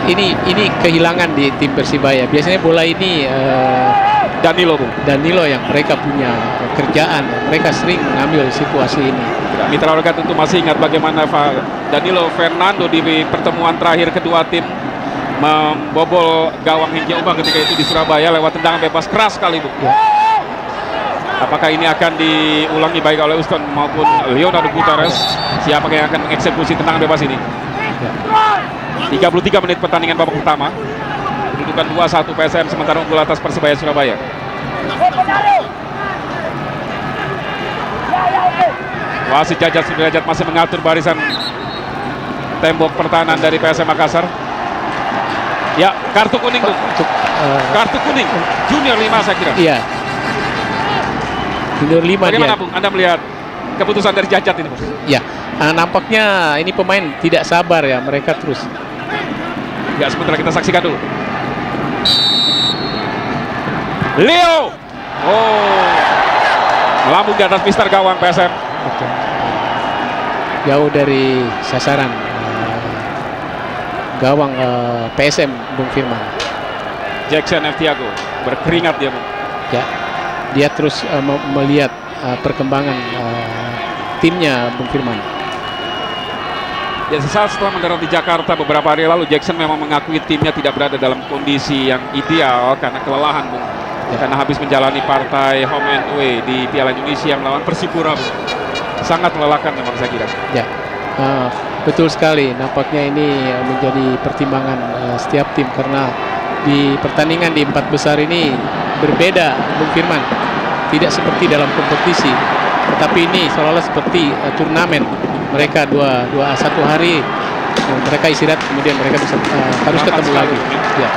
Ini kehilangan di tim Persibaya. Biasanya bola ini Danilo Bung. Danilo yang mereka punya kerjaan. Mereka sering mengambil situasi ini. Mitra Olahraga tentu masih ingat bagaimana Danilo Fernando di pertemuan terakhir kedua tim membobol gawang Hingga Umar ketika itu di Surabaya lewat tendangan bebas keras sekali Bung. Ya. Apakah ini akan diulangi baik oleh Uston maupun Leonardo Gutierrez? Siapa yang akan mengeksekusi tendangan bebas ini? Ya. 33 menit pertandingan babak pertama. Kedudukan 2-1 PSM sementara unggul atas Persebaya Surabaya. Wasit Jajat Sudrajat masih mengatur barisan tembok pertahanan dari PSM Makassar. Ya, kartu kuning Bung. Kartu kuning junior 5 saya kira. Iya. Junior 5 Bagaimana dia. Bung Anda melihat keputusan dari Jajat ini Bung? Ya, nampaknya ini pemain tidak sabar ya, mereka terus. Ya, sementara kita saksikan dulu. Leo. Oh. Melambung di atas mister gawang PSM. Betul. Jauh dari sasaran gawang PSM Bung Firman. Jackson F. Tiago berkeringat dia Bung. Ya, dia terus melihat perkembangan timnya Bung Firman. Ya, sesaat setelah mendarat di Jakarta beberapa hari lalu, Jackson memang mengakui timnya tidak berada dalam kondisi yang ideal karena kelelahan Bung. Ya, karena habis menjalani partai home and away di Piala Indonesia melawan Persipura Bung. Sangat melelahkan memang saya kira. Ya, betul sekali. Nampaknya ini menjadi pertimbangan setiap tim karena di pertandingan di 4 besar ini berbeda Bung Firman. Tidak seperti dalam kompetisi, tetapi ini seolah-olah seperti turnamen. Mereka satu hari mereka istirahat, kemudian mereka bisa harus ketemu lagi. Ya.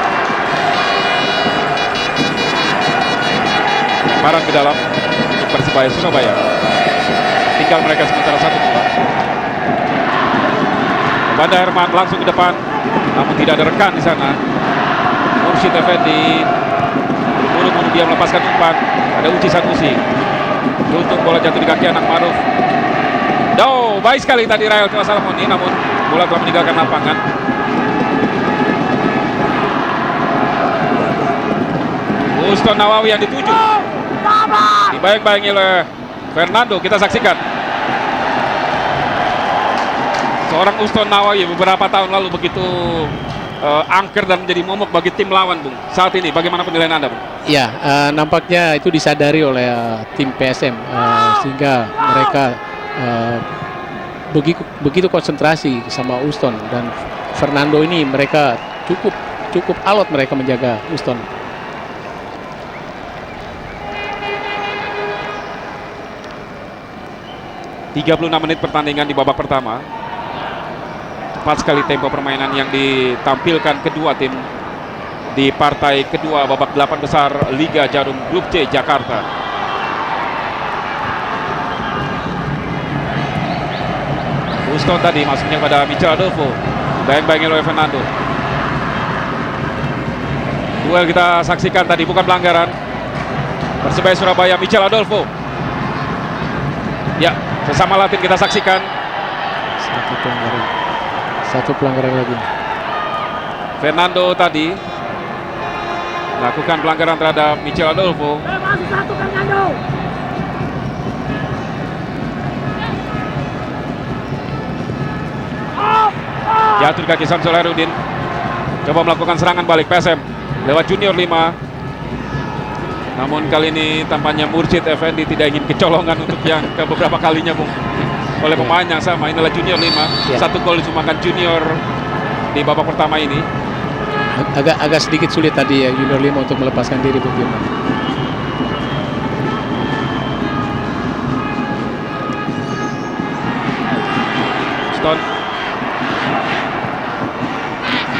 Lemparan ke dalam untuk Persebaya Surabaya. Tinggal mereka sementara 1-2. Banda Herman langsung ke depan, namun tidak ada rekan di sana. Mursyid Effendi buru-buru dia melepaskan umpan. Ada Uci Sanusi. Untuk bola jatuh di kaki anak Maruf. Baik sekali tadi Rahel Salamoni, namun bola telah meninggalkan lapangan. Uston Nawawi yang dituju. Dibayang-bayangi oleh Fernando, kita saksikan. Seorang Uston Nawawi beberapa tahun lalu begitu angker dan menjadi momok bagi tim lawan Bung. Saat ini bagaimana penilaian Anda Bung? Ya, nampaknya itu disadari oleh tim PSM sehingga mereka begitu konsentrasi sama Uston dan Fernando ini. Mereka cukup alot mereka menjaga Uston. ...36 menit pertandingan di babak pertama. Cepat sekali tempo permainan yang ditampilkan kedua tim di partai kedua babak 8 besar Liga Jarum Grup C Jakarta. Uston tadi masuknya pada Michel Adolfo, bayang-bayangi oleh Fernando. Duel kita saksikan tadi bukan pelanggaran. Persebaya Surabaya, Michel Adolfo. Ya, sesama Latin kita saksikan. Satu pelanggaran lagi. Fernando tadi melakukan pelanggaran terhadap Michel Adolfo. Masih satu Fernando. Jatuh di kaki Samsul Herudin. Coba melakukan serangan balik PSM lewat junior 5. Namun kali ini tampaknya Mursyid Effendi tidak ingin kecolongan untuk yang ke beberapa kalinya Bung. Oleh pemain yang sama, inilah junior 5. Ya. 1 gol disumbangkan junior di babak pertama ini. Agak sedikit sulit tadi ya junior 5 untuk melepaskan diri Bung Firman. Stone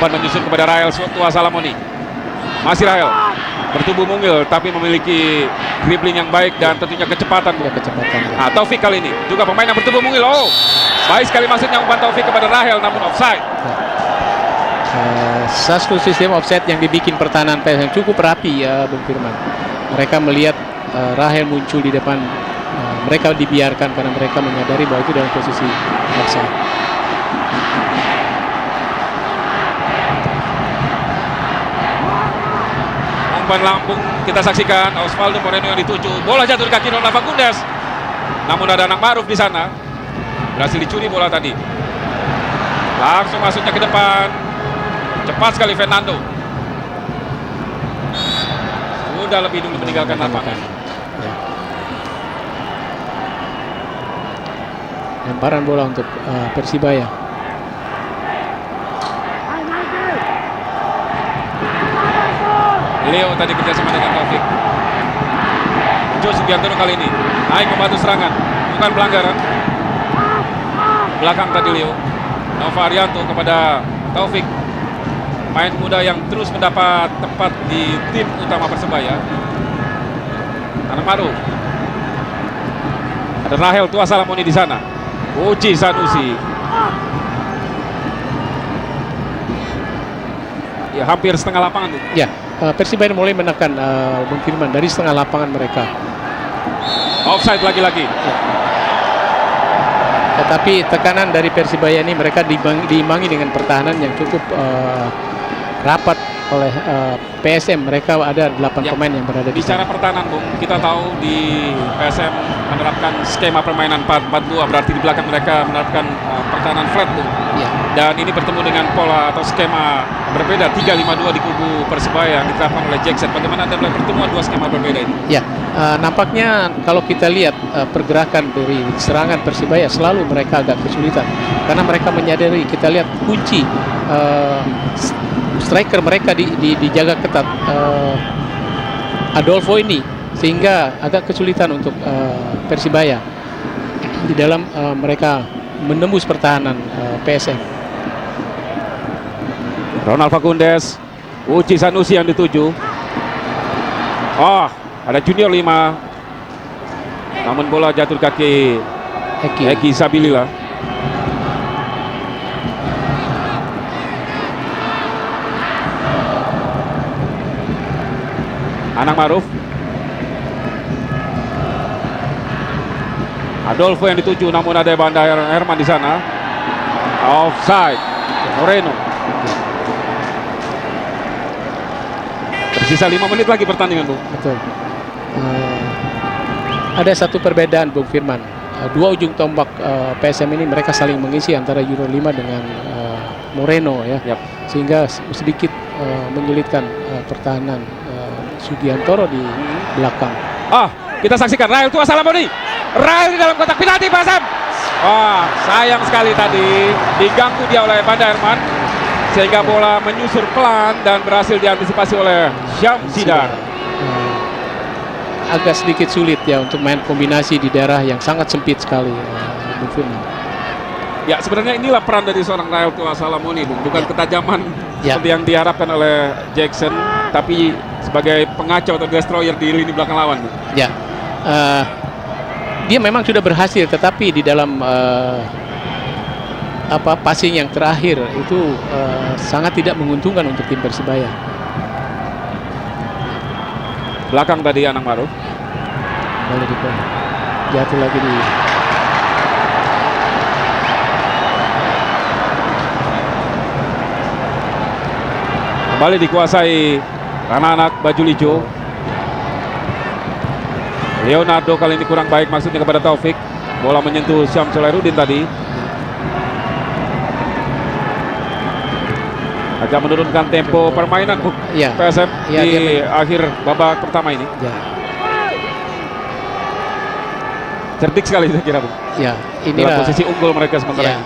umpan menyusun kepada Rahel Tua Salamoni. Masih Rahel bertubuh mungil tapi memiliki dribbling yang baik dan tentunya kecepatan. Ya, kecepatan. Ya. Nah, Taufik kali ini juga pemain yang bertubuh mungil. Baik sekali maksudnya umpan Taufik kepada Rahel namun offside. Satu sistem offset yang dibikin pertahanan PSM cukup rapi ya Bung Firman. Mereka melihat Rahel muncul di depan, mereka dibiarkan karena mereka menyadari bahwa itu dalam posisi offside. Umpan Lampung kita saksikan Osvaldo Moreno yang dituju. Bola jatuh di kaki Ronald Fagundes. Namun ada anak Maruf di sana. Berhasil dicuri bola tadi. Langsung masuknya ke depan. Cepat sekali Fernando. Sudah lebih dulu meninggalkan lapangan. Ya. Lemparan bola untuk Persibaya. Leo tadi kerjasama dengan Taufik. Jo Subiantono kali ini naik membantu serangan. Bukan pelanggaran. Belakang tadi Leo. Nova Arianto kepada Taufik, main muda yang terus mendapat tempat di tim utama Persebaya. Anang Maruf, ada Rahel Tua Salamoni di sana. Uci Sanusi, ya hampir setengah lapangan tuh. Ya, Persibaya mulai menekan Bung Firman dari setengah lapangan mereka. Offside lagi-lagi. Tetapi tekanan dari Persibaya ini mereka diimbangi dengan pertahanan yang cukup rapat oleh PSM. Mereka ada 8 Ya, pemain yang berada di bicara sana. pertahanan, Bung, kita tahu di PSM menerapkan skema permainan 4-4-2, berarti di belakang mereka menerapkan pertahanan flat, Bung. Ya, Dan ini bertemu dengan pola atau skema berbeda 3-5-2 di kubu Persebaya yang diterapkan oleh Jackson. Bagaimana Anda melihat pertemuan dua skema berbeda ini? ya. Nampaknya kalau kita lihat pergerakan dari serangan Persibaya selalu mereka agak kesulitan karena mereka menyadari, kita lihat kunci striker mereka dijaga ketat Adolfo ini, sehingga agak kesulitan untuk Persibaya di dalam mereka menembus pertahanan PSM. Ronald Fagundes, Uci Sanusi yang dituju. Oh, ada Junior 5. Namun bola jatuh di kaki Eki Sabilillah. Anang Maruf, Adolfo yang dituju, namun ada Banda Herman di sana. Offside, Moreno. Tersisa 5 menit lagi pertandingan, Bung. Betul. Ada satu perbedaan, Bung Firman. Dua ujung tombak PSM ini mereka saling mengisi antara Euro 5 dengan Moreno ya. Yap. Sehingga sedikit menyulitkan pertahanan Sugiantoro di belakang. Kita saksikan Rahel Tua Salamoni. Rahel di dalam kotak penalti PSM. Sayang sekali tadi diganggu dia oleh Banda Herman, sehingga bola menyusur pelan dan berhasil diantisipasi oleh Syamsidar. Agak sedikit sulit ya untuk main kombinasi di daerah yang sangat sempit sekali, Bung Firman. Ya, sebenarnya inilah peran dari seorang Rahel Tua Salamoni, Bung. Bukan ketajaman seperti yang diharapkan oleh Jackson, tapi sebagai pengacau atau destroyer di lini belakang lawan, Bung. Ya, dia memang sudah berhasil, tetapi di dalam passing yang terakhir itu sangat tidak menguntungkan untuk tim Persibaya. Belakang tadi Anang Maruf. Boleh jatuh lagi di kembali dikuasai anak-anak baju hijau. Leonardo kali ini kurang baik maksudnya kepada Taufik. Bola menyentuh Syamsul Herudin tadi. Agak menurunkan tempo permainan, Bung. Ya. PSM Ya, di akhir babak pertama ini. Ya. Cerdik sekali saya kira, Bung. Ya, Dalam inilah posisi unggul mereka sementara ya. ini.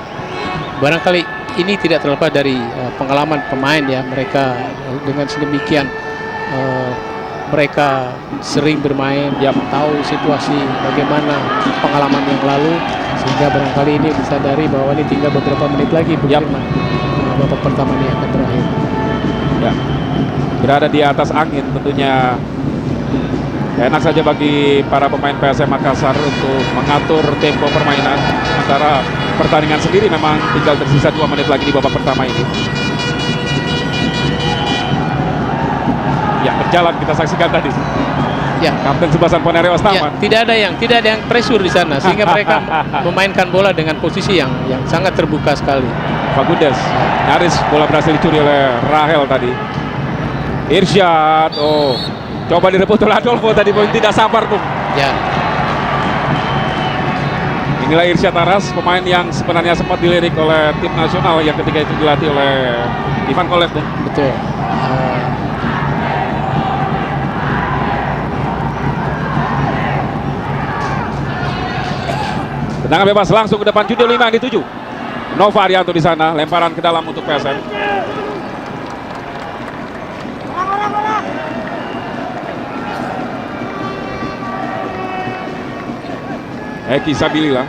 Barangkali ini tidak terlepas dari pengalaman pemain ya. Mereka dengan sedemikian mereka sering bermain, tahu situasi bagaimana pengalaman yang lalu, sehingga barangkali ini disadari bahwa ini tinggal beberapa menit lagi babak pertama ini akan berakhir. Ya. Berada di atas angin tentunya enak saja bagi para pemain PSM Makassar untuk mengatur tempo permainan, sementara pertandingan sendiri memang tinggal tersisa 2 menit lagi di babak pertama ini. Ya, berjalan kita saksikan tadi. Ya, Kapten Sebastian Ponereo ya, Ostaman. tidak ada yang pressure di sana, sehingga mereka memainkan bola dengan posisi yang sangat terbuka sekali. Fagundes, nyaris bola berhasil dicuri oleh Rahel tadi. Irsyad, coba direbut oleh Adolfo tadi, Bung. Tidak sabar, Bung. Ya, Inilah Irsyad Aras, pemain yang sebenarnya sempat dilirik oleh tim nasional yang ketika itu dilatih oleh Ivan Kolev, Bung. betul. Tendangan bebas langsung ke depan, Junior 5 yang dituju. Nova Arianto di sana, lemparan ke dalam untuk PSM. Eki Sabilillah,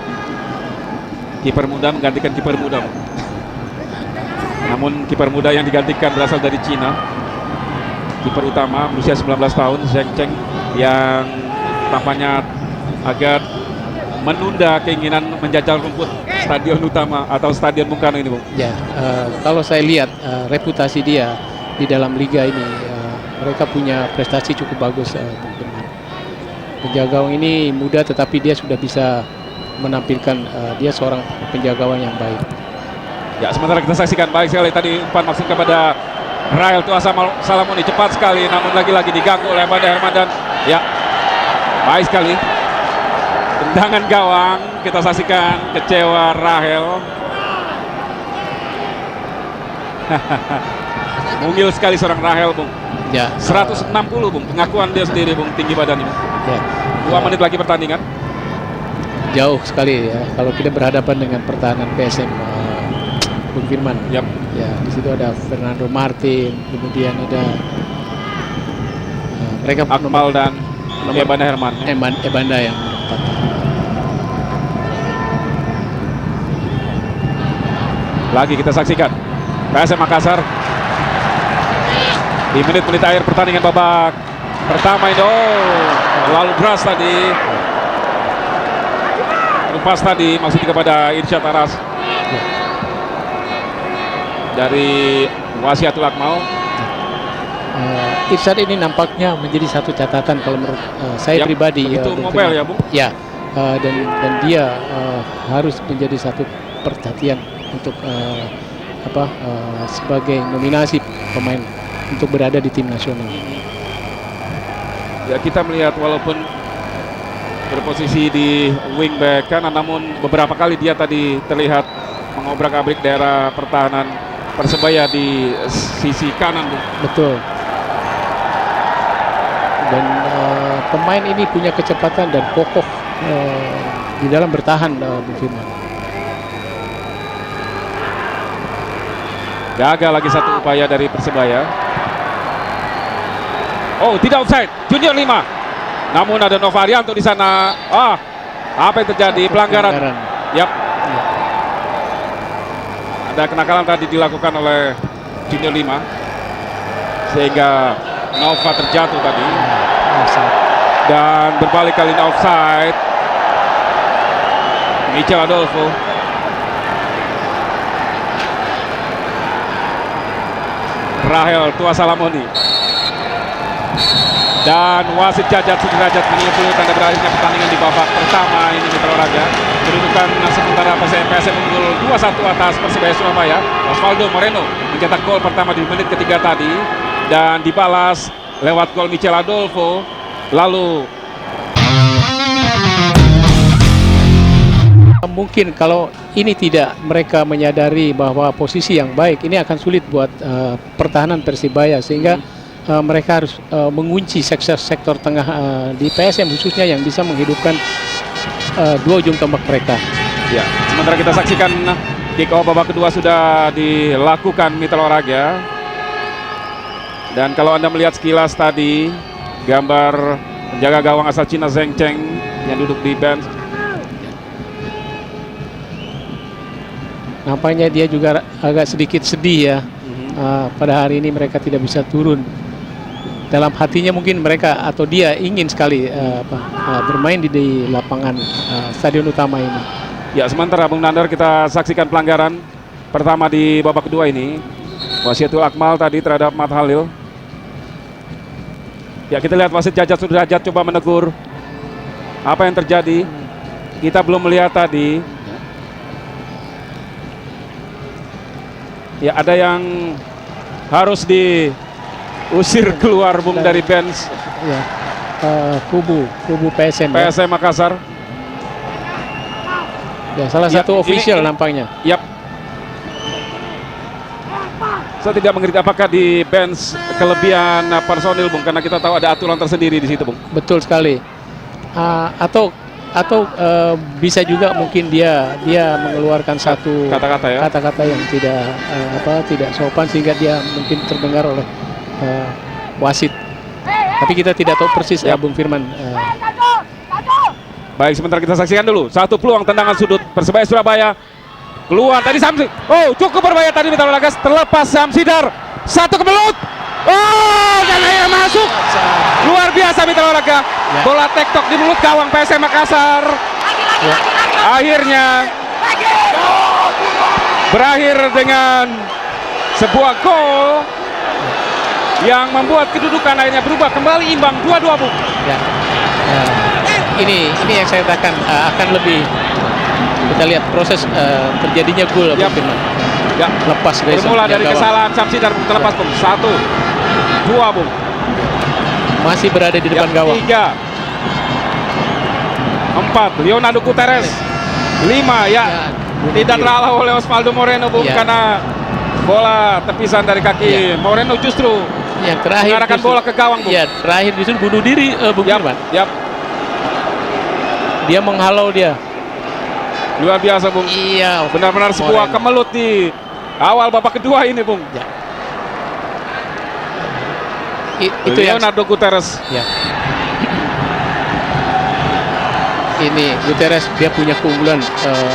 kiper muda menggantikan kiper muda. Namun kiper muda yang digantikan berasal dari Cina. Kiper utama berusia 19 tahun, Zheng Cheng, yang tampaknya agak menunda keinginan menjajal rumput stadion utama atau stadion Bung Karno ini, Bung. Ya, kalau saya lihat reputasi dia di dalam liga ini, mereka punya prestasi cukup bagus, Bung Firman. Penjaga gawang ini muda tetapi dia sudah bisa menampilkan dia seorang penjaga gawang yang baik. Ya, sementara kita saksikan baik sekali tadi umpan maksud kepada Rahel Tuasa Salamoni, cepat sekali namun lagi-lagi diganggu oleh Banda Herman dan ya baik sekali tendangan gawang. Kita saksikan kecewa Rahel. Mungil sekali seorang Rahel, Bung. Ya, 160, Bung, pengakuan dia sendiri, Bung, tinggi badannya. ya, 2 menit lagi pertandingan. jauh sekali ya kalau kita berhadapan dengan pertahanan PSM Bung Firman. Yap. Ya, di situ ada Fernando Martin, kemudian ada mereka Akmal dan Banda Herman. Ebanda yang menempatkan. Lagi kita saksikan PSM Makassar di menit-menit akhir pertandingan babak pertama ini. Lalu beras tadi, lepas tadi maksudnya kepada Irsyad Aras dari Wasiatul Akmal. Irsyad ini nampaknya menjadi satu catatan kalau menurut saya pribadi. Begitu Bung mobile Firman. ya, Bung. Ya, dan dia harus menjadi satu perhatian untuk sebagai nominasi pemain untuk berada di tim nasional. Ya, kita melihat walaupun berposisi di wingback kanan, namun beberapa kali dia tadi terlihat mengobrak-abrik daerah pertahanan Persebaya di sisi kanan, Bung. Betul. Dan pemain ini punya kecepatan dan kokoh di dalam bertahan, Bung Firman. Gagal lagi satu upaya dari Persebaya. Oh, tidak offside. Junior 5. Namun ada Nova Arianto di sana. Apa yang terjadi? Pelanggaran. Yap. Ya. Ada kenakalan tadi dilakukan oleh Junior 5 sehingga Nova terjatuh tadi. Dan berbalik kali ini offside. Michel Adolfo. Rahel Tuasa Salamoni. Dan wasit Jajat Sudrajat menyebut tanda berakhirnya pertandingan di babak pertama ini Mitra Olahraga. Kedudukan sementara PSM unggul 2-1 atas Persebaya Surabaya. Osvaldo Moreno mencetak gol pertama di menit ketiga tadi dan dibalas lewat gol Michel Adolfo. Lalu mungkin kalau ini tidak mereka menyadari bahwa posisi yang baik ini akan sulit buat pertahanan Persibaya, sehingga mereka harus mengunci sektor tengah di PSM khususnya yang bisa menghidupkan dua ujung tombak mereka. ya, sementara kita saksikan kick off babak kedua sudah dilakukan Mitra Olahraga. Dan kalau Anda melihat sekilas tadi gambar penjaga gawang asal Cina Zheng Cheng yang duduk di bench, nampaknya dia juga agak sedikit sedih ya. Pada hari ini mereka tidak bisa turun. Dalam hatinya mungkin mereka atau dia ingin sekali bermain di lapangan stadion utama ini. Ya, sementara Bung Nandar kita saksikan pelanggaran pertama di babak kedua ini. Wasiatul Akmal tadi terhadap Mat Halil. Ya, kita lihat wasit Jajat Sudrajat coba menegur. Apa yang terjadi? Kita belum melihat tadi. Ya, ada yang harus diusir keluar, Bung, dari bench. Ya, kubu PSM. PSM Makassar. Ya, salah Ya, satu official ini- nampaknya. Yap. Saya tidak mengerti apakah di bench kelebihan personil, Bung, karena kita tahu ada aturan tersendiri di situ, Bung. Betul sekali. Atau bisa juga mungkin dia mengeluarkan satu Kata-kata ya. kata-kata yang tidak sopan sehingga dia mungkin terdengar oleh wasit. Tapi kita tidak tahu persis ya, Bung Firman. Baik, sementara kita saksikan dulu satu peluang tendangan sudut Persebaya Surabaya. keluar tadi Samsi. Oh, cukup berbahaya tadi Mitra Olahraga, terlepas Samsidar. Satu kemelut. Oh, dan akhirnya masuk. Luar biasa Mitra Olahraga. Ya. Bola tektok di mulut gawang PSM Makassar. Ya. Akhirnya berakhir dengan sebuah gol yang membuat kedudukan akhirnya berubah kembali imbang 2-2 Bung. Ya. Ini yang saya katakan akan lebih kita lihat proses terjadinya gol. Yap. Ya, Lepas dari bermula dari gawang. kesalahan Samsidar terlepas Bung. 1-2 Bung. Masih berada di depan gawang. 3 4 Leonardo Guterres. 5 ya. Tidak terhalau oleh Osvaldo Moreno Bung, Ya. karena bola tepisan dari kaki Moreno justru Yang terakhir mengarahkan bola ke gawang Bung. Ya, terakhir justru bunuh diri Bung Firman. Yap. Dia menghalau dia. Luar biasa Bung. Iya, Benar-benar sebuah Moreno. kemelut di awal babak kedua ini Bung. Ya. Itu yang Leonardo Guterres. ya. Ini Guterres dia punya keunggulan,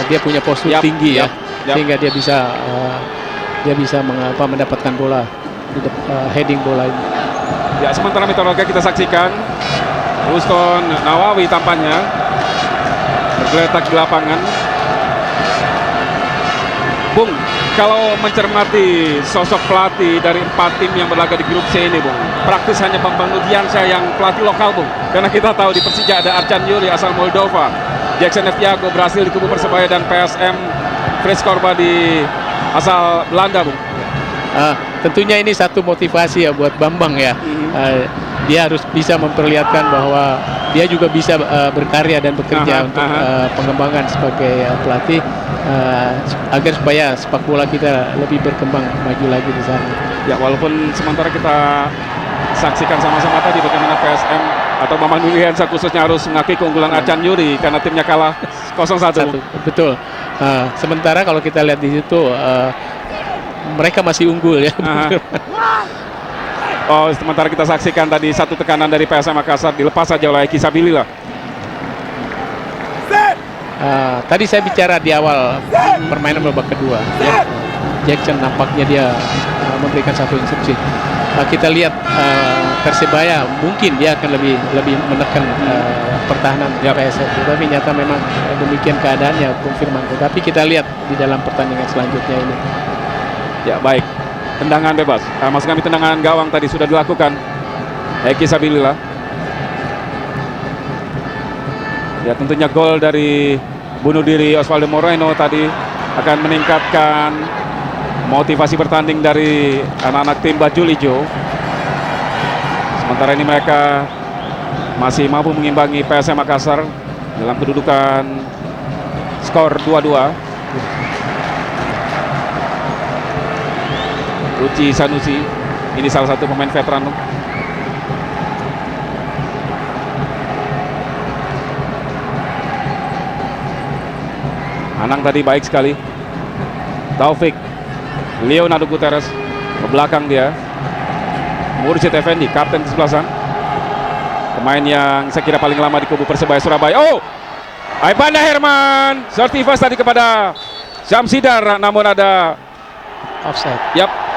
dia punya postur Yap, tinggi ya, yap. sehingga dia bisa mendapatkan bola heading bola ini. Ya, sementara Mitra Olahraga kita saksikan Ruston Nawawi tampaknya bergeletak di lapangan. Bung, kalau mencermati sosok pelatih dari 4 tim yang berlaga di grup C ini Bung, praktis hanya Bambang Nugiansyah yang pelatih lokal Bung, karena kita tahu di Persija ada Arcan Yuri asal Moldova, Jackson Eviago berhasil di kubu Persebaya, dan PSM Frits Korba di asal Belanda Bung. Tentunya ini satu motivasi ya buat Bambang ya. Dia harus bisa memperlihatkan bahwa dia juga bisa berkarya dan bekerja untuk pengembangan sebagai pelatih, agar supaya sepak bola kita lebih berkembang maju lagi di sana. Ya, walaupun sementara kita saksikan sama-sama tadi bagaimana PSM atau Bambang Nugiansyah khususnya harus mengakui keunggulan Arcan Yuri karena timnya kalah 0-1. Betul. Sementara kalau kita lihat di situ mereka masih unggul ya. Oh, sementara kita saksikan tadi satu tekanan dari PSM Makassar dilepas saja oleh Eki Sabilillah. Tadi saya bicara di awal permainan babak kedua ya. Jackson nampaknya dia memberikan satu instruksi. Kita lihat Persebaya mungkin dia akan lebih menekan pertahanan PSM, tapi nyata memang demikian keadaannya Bung Firman. Tapi kita lihat di dalam pertandingan selanjutnya ini. Ya, baik. Tendangan bebas. Maksud kami tendangan gawang tadi sudah dilakukan Eki Sabilillah. Ya, tentunya gol dari bunuh diri Osvaldo Moreno tadi akan meningkatkan motivasi bertanding dari anak-anak tim Bajul Ijo. Sementara ini mereka masih mampu mengimbangi PSM Makassar dalam kedudukan skor 2-2. Uci Sanusi, ini salah satu pemain veteran. Anang tadi baik sekali. Taufik, Leonardo Guterres ke belakang dia. Mursyid Effendi, kapten kesebelasan, pemain yang saya kira paling lama di kubu Persebaya Surabaya. Oh, Aibanda Herman, Sortivas tadi kepada Syamsidar, namun ada Offside. Yap,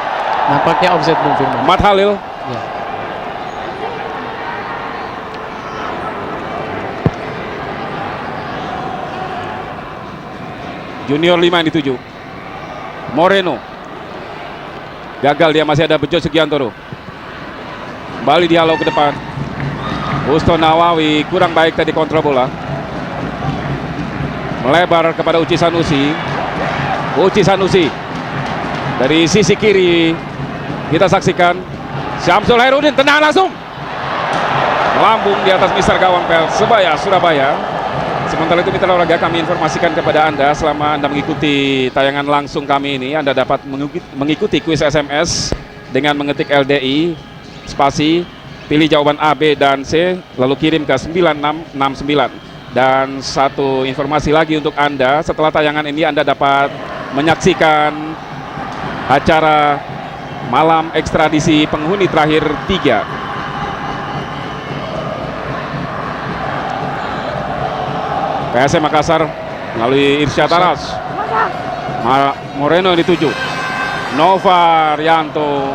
Nampaknya offside Bung Firman. Mat Halil. Ya. Junior 5 yang dituju. Moreno. Gagal, dia masih ada Bejo Sugiantoro. Kembali dialog ke depan. Ruston Nawawi kurang baik tadi kontrol bola. Melebar kepada Uci Sanusi. Uci Sanusi dari sisi kiri. Kita saksikan Syamsul Hairudin, tendangan langsung melambung di atas mister gawang Persebaya Surabaya. Sementara itu mitra olahraga, kami informasikan kepada Anda selama Anda mengikuti tayangan langsung kami ini, Anda dapat mengikuti kuis SMS dengan mengetik LDI spasi pilih jawaban A, B, dan C lalu kirim ke 9669. Dan satu informasi lagi untuk Anda, setelah tayangan ini Anda dapat menyaksikan acara malam ekstradisi penghuni terakhir 3. PSM Makassar melalui Irsyad Aras Moreno yang dituju. Nova Rianto.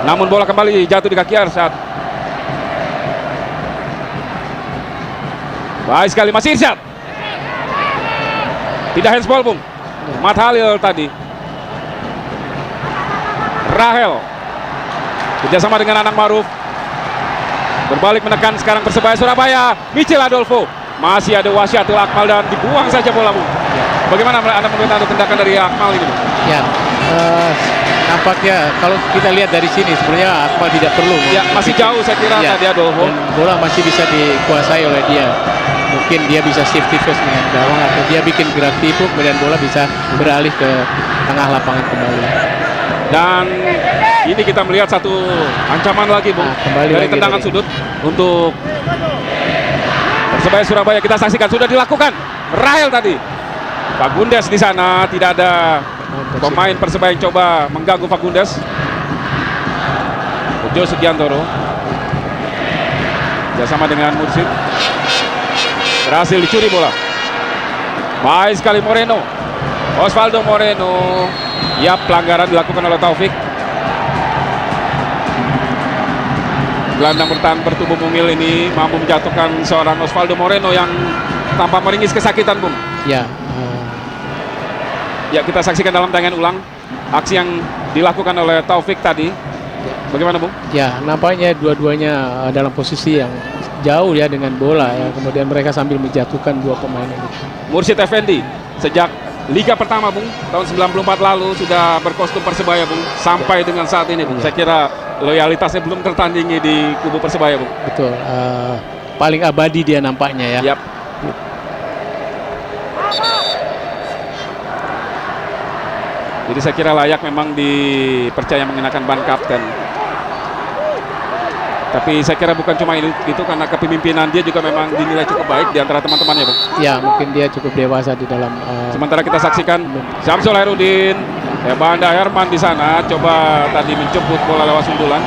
Namun bola kembali jatuh di kaki Arsyad. Baik sekali, masih Irsyad. Tidak handsball, Bung. Mat Halil tadi. Rahel kerjasama dengan Anang Maruf. Berbalik menekan sekarang Persebaya Surabaya. Michel Adolfo. Masih ada Wasyatul Akmal dan dibuang saja bola, Bung. Bagaimana Anda melihat tindakan dari Akmal ini, Bung? Ya, nampaknya kalau kita lihat dari sini sebenarnya Akmal tidak perlu. Ya, masih jauh saya kira tadi Adolfo. Dan bola masih bisa dikuasai oleh dia. Mungkin dia bisa safety first dengan gawang atau dia bikin gerak tipu kemudian bola bisa beralih ke tengah lapangan kembali. Dan ini kita melihat satu ancaman lagi, Bung, dari tendangan sudut untuk Persebaya Surabaya. Kita saksikan sudah dilakukan. Rahel tadi. Fagundes di sana, tidak ada pemain Persebaya yang coba mengganggu Fagundes. Ujo Sugiantoro bersama dengan Mursid. Berhasil dicuri bola. Baik sekali Moreno. Osvaldo Moreno. Ya, pelanggaran dilakukan oleh Taufik. Gelandang bertahan bertubuh mungil ini mampu menjatuhkan seorang Osvaldo Moreno yang tampak meringis kesakitan, Bung. Ya. Ya, kita saksikan dalam tayangan ulang aksi yang dilakukan oleh Taufik tadi. Bagaimana, Bung? Ya, nampaknya dua-duanya dalam posisi yang jauh ya dengan bola ya. Kemudian mereka sambil menjatuhkan dua pemain ini. Mursyid Effendi sejak Liga pertama, Bung, tahun 94 lalu sudah berkostum Persebaya, Bung, sampai dengan saat ini, Bung. Saya kira loyalitasnya belum tertandingi di kubu Persebaya, Bung. Betul. Paling abadi dia nampaknya ya. Yap. Jadi saya kira layak memang dipercaya mengenakan ban kapten. Tapi saya kira bukan cuma itu karena kepemimpinan dia juga memang dinilai cukup baik di antara teman-temannya, Bung. Ya, mungkin dia cukup dewasa di dalam. Sementara kita saksikan Syamsul Hairudin, Banda Herman di sana coba tadi menjemput bola lewat sundulan.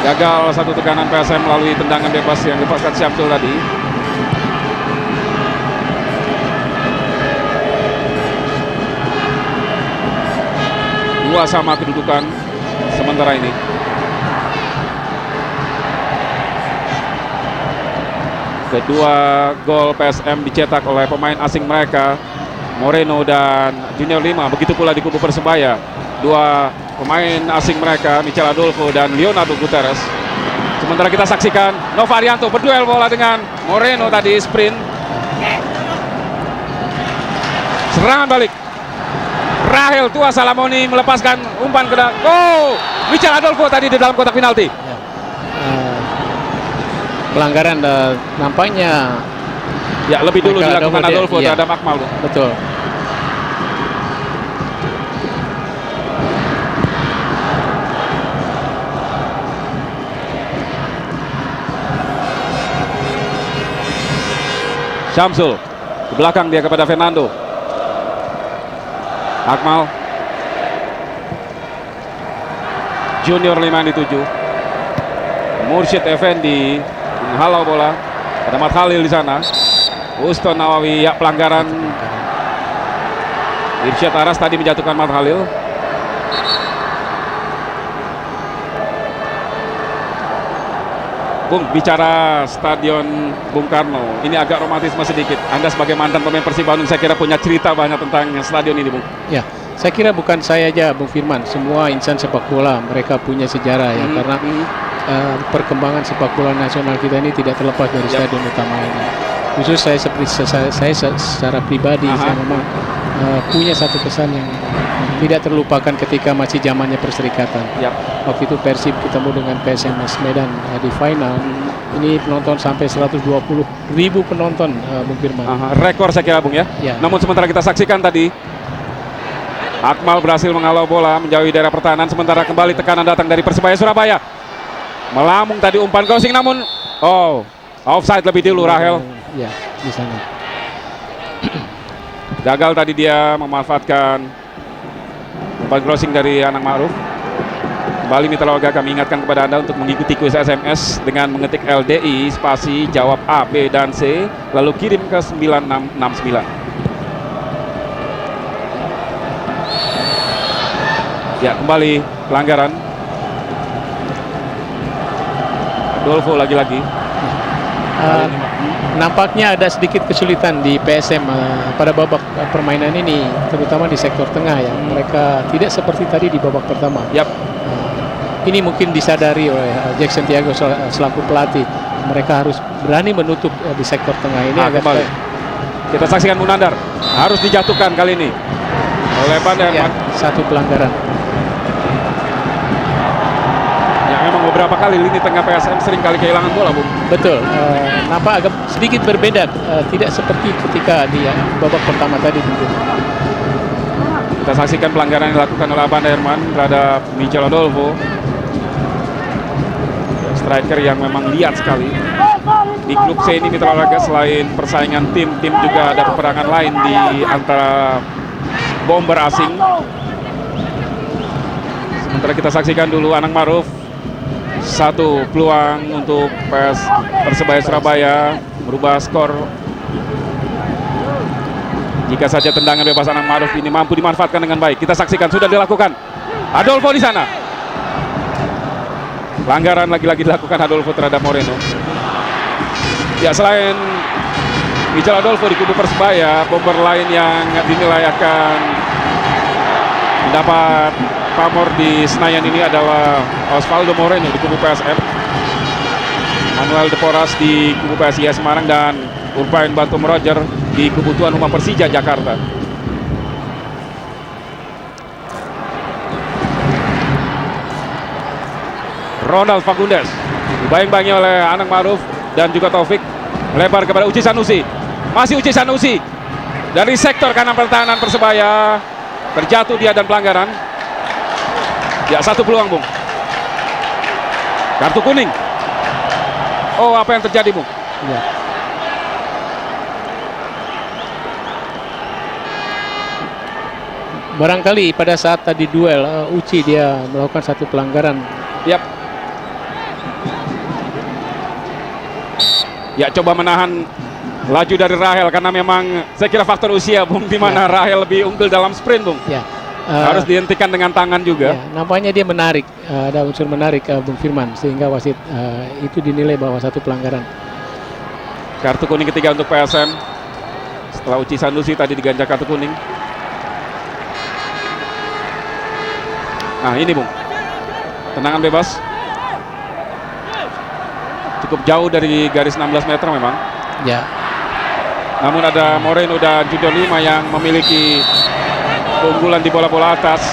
Gagal satu tekanan PSM melalui tendangan bebas yang dilepaskan Syamsul tadi. Dua sama kedudukan sementara ini. Kedua gol PSM dicetak oleh pemain asing mereka, Moreno dan Junior Lima. Begitu pula di kubu Persebaya, dua pemain asing mereka, Michel Adolfo dan Leonardo Guterres. Sementara kita saksikan Nova Arianto berduel bola dengan Moreno tadi, sprint. Serangan balik. Rahel Tua Salamoni melepaskan umpan ke dalam. Oh, Michel Adolfo tadi di dalam kotak penalti. Ya. Pelanggaran nampaknya. Ya, lebih dulu dilakukan Adolfo ya, terhadap Akmal. Betul. Syamsul ke belakang dia kepada Fernando. Akmal, Junior 5 yang dituju. Mursyid Effendi menghalau bola. Ada Mat Halil di sana. Uston Nawawi, ya, pelanggaran. Irsyad Aras tadi menjatuhkan Mat Halil. Bung, bicara Stadion Bung Karno, ini agak romantisme sedikit. Anda sebagai mantan pemain Persib Bandung, saya kira punya cerita banyak tentang stadion ini, Bung. Ya, saya kira bukan saya aja, Bung Firman. Semua insan sepak bola mereka punya sejarah ya, karena perkembangan sepak bola nasional kita ini tidak terlepas dari stadion utama ini. Khusus saya secara pribadi, saya memang punya satu kesan yang tidak terlupakan ketika masih zamannya Perserikatan. Waktu itu Persib ketemu dengan PSMS Medan di final. Ini penonton sampai 120.000 penonton, Bung Firman. Rekor saya kira, Bung, ya. Namun sementara kita saksikan tadi Akmal berhasil menghalau bola menjauhi daerah pertahanan, sementara kembali tekanan datang dari Persebaya Surabaya. Melambung tadi umpan crossing, namun offside lebih dulu. Rahel. Ya, di sana. Gagal tadi dia memanfaatkan umpan crossing dari Anang Ma'ruf. Kembali Mitra Warga kami ingatkan kepada Anda untuk mengikuti kuis SMS dengan mengetik LDI spasi jawab A, B, dan C lalu kirim ke 9669. Ya, kembali pelanggaran. Adolfo lagi-lagi. Nampaknya ada sedikit kesulitan di PSM pada babak permainan ini, terutama di sektor tengah ya. Mereka tidak seperti tadi di babak pertama. Yap. Ini mungkin disadari oleh Jackson Tiago selaku pelatih. Mereka harus berani menutup di sektor tengah ini. Kembali. Kita saksikan Munandar. Harus dijatuhkan kali ini oleh Van der Ya, Herman. satu pelanggaran. Ya, memang beberapa kali lini tengah PSM sering kali kehilangan bola, Bung. Betul. Nampak agak sedikit berbeda. Tidak seperti ketika di babak pertama tadi. Kita saksikan pelanggaran yang dilakukan oleh Van der Herman terhadap Michel Adolfo. Striker yang memang lihat sekali. Di klub C ini Mitra Olahraga selain persaingan tim juga ada peperangan lain di antara bomber asing. Sementara kita saksikan dulu Anang Maruf. Satu peluang untuk Persebaya Surabaya merubah skor. Jika saja tendangan bebas Anang Maruf ini mampu dimanfaatkan dengan baik. Kita saksikan sudah dilakukan Adolfo di sana. Pelanggaran lagi-lagi dilakukan Adolfo terhadap Moreno. Ya, selain Michel Adolfo di kubu Persebaya, bomber lain yang dinilai akan mendapat pamor di Senayan ini adalah Osvaldo Moreno di kubu PSM, Manuel De Poras di kubu PSIS Semarang, dan Urbain Batum Roger di kubu tuan rumah Persija Jakarta. Ronald Fagundes dibayang-bayangi oleh Anang Maruf dan juga Taufik, melebar kepada Uci Sanusi. Masih Uci Sanusi dari sektor kanan pertahanan Persebaya, terjatuh dia dan pelanggaran. Ya, satu peluang, Bung. Kartu kuning. Oh, apa yang terjadi, Bung? Ya. Barangkali pada saat tadi duel Uci dia melakukan satu pelanggaran. Yap. Ya, coba menahan laju dari Rahel karena memang saya kira faktor usia, Bung, di mana Rahel lebih unggul dalam sprint, Bung. Ya. Harus dihentikan dengan tangan juga. Ya, nampaknya dia menarik, ada unsur menarik Bung Firman, sehingga wasit itu dinilai bahwa satu pelanggaran. Kartu kuning ketiga untuk PSM setelah Uci Sanusi tadi diganjar kartu kuning. Nah, ini, Bung, tendangan bebas cukup jauh dari garis 16 meter memang. Ya. Namun ada Moreno dan Junior Lima yang memiliki keunggulan di bola-bola atas.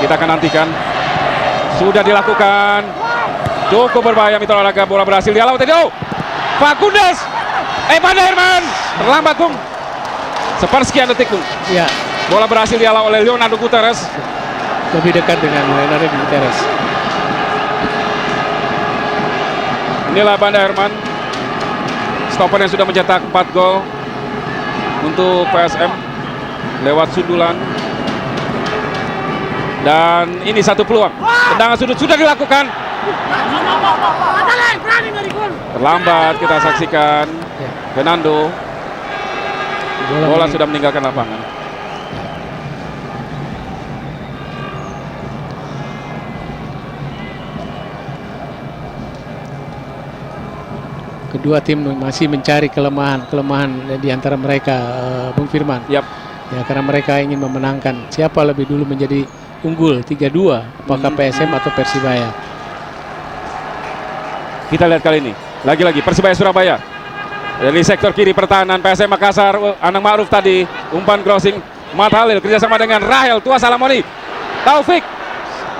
Kita akan nantikan. Sudah dilakukan. Cukup berbahaya Mitra Olahraga. Bola berhasil dihalau tadi. Oh, Fagundes. Van der Herman. Terlambat, Bung. Sepersekian detik, Bung. Ya. Bola berhasil dihalau oleh Leonardo Guterres. Lebih dekat dengan Leonardo Guterres. Inilah Van der Herman, stopper yang sudah mencetak 4 gol untuk PSM lewat sundulan. Dan ini satu peluang. Tendangan sudut sudah dilakukan. Terlambat kita saksikan. Fernando. Bola sudah meninggalkan lapangan. Kedua tim masih mencari kelemahan di antara mereka, Bung Firman. Yap. Ya, karena mereka ingin memenangkan. Siapa lebih dulu menjadi unggul 3-2, apakah PSM atau Persibaya? Kita lihat kali ini. Lagi-lagi Persibaya Surabaya. Dari sektor kiri pertahanan PSM Makassar, Anang Ma'ruf tadi, umpan crossing Mat Halil kerjasama dengan Rahel Tua Salamoni. Taufik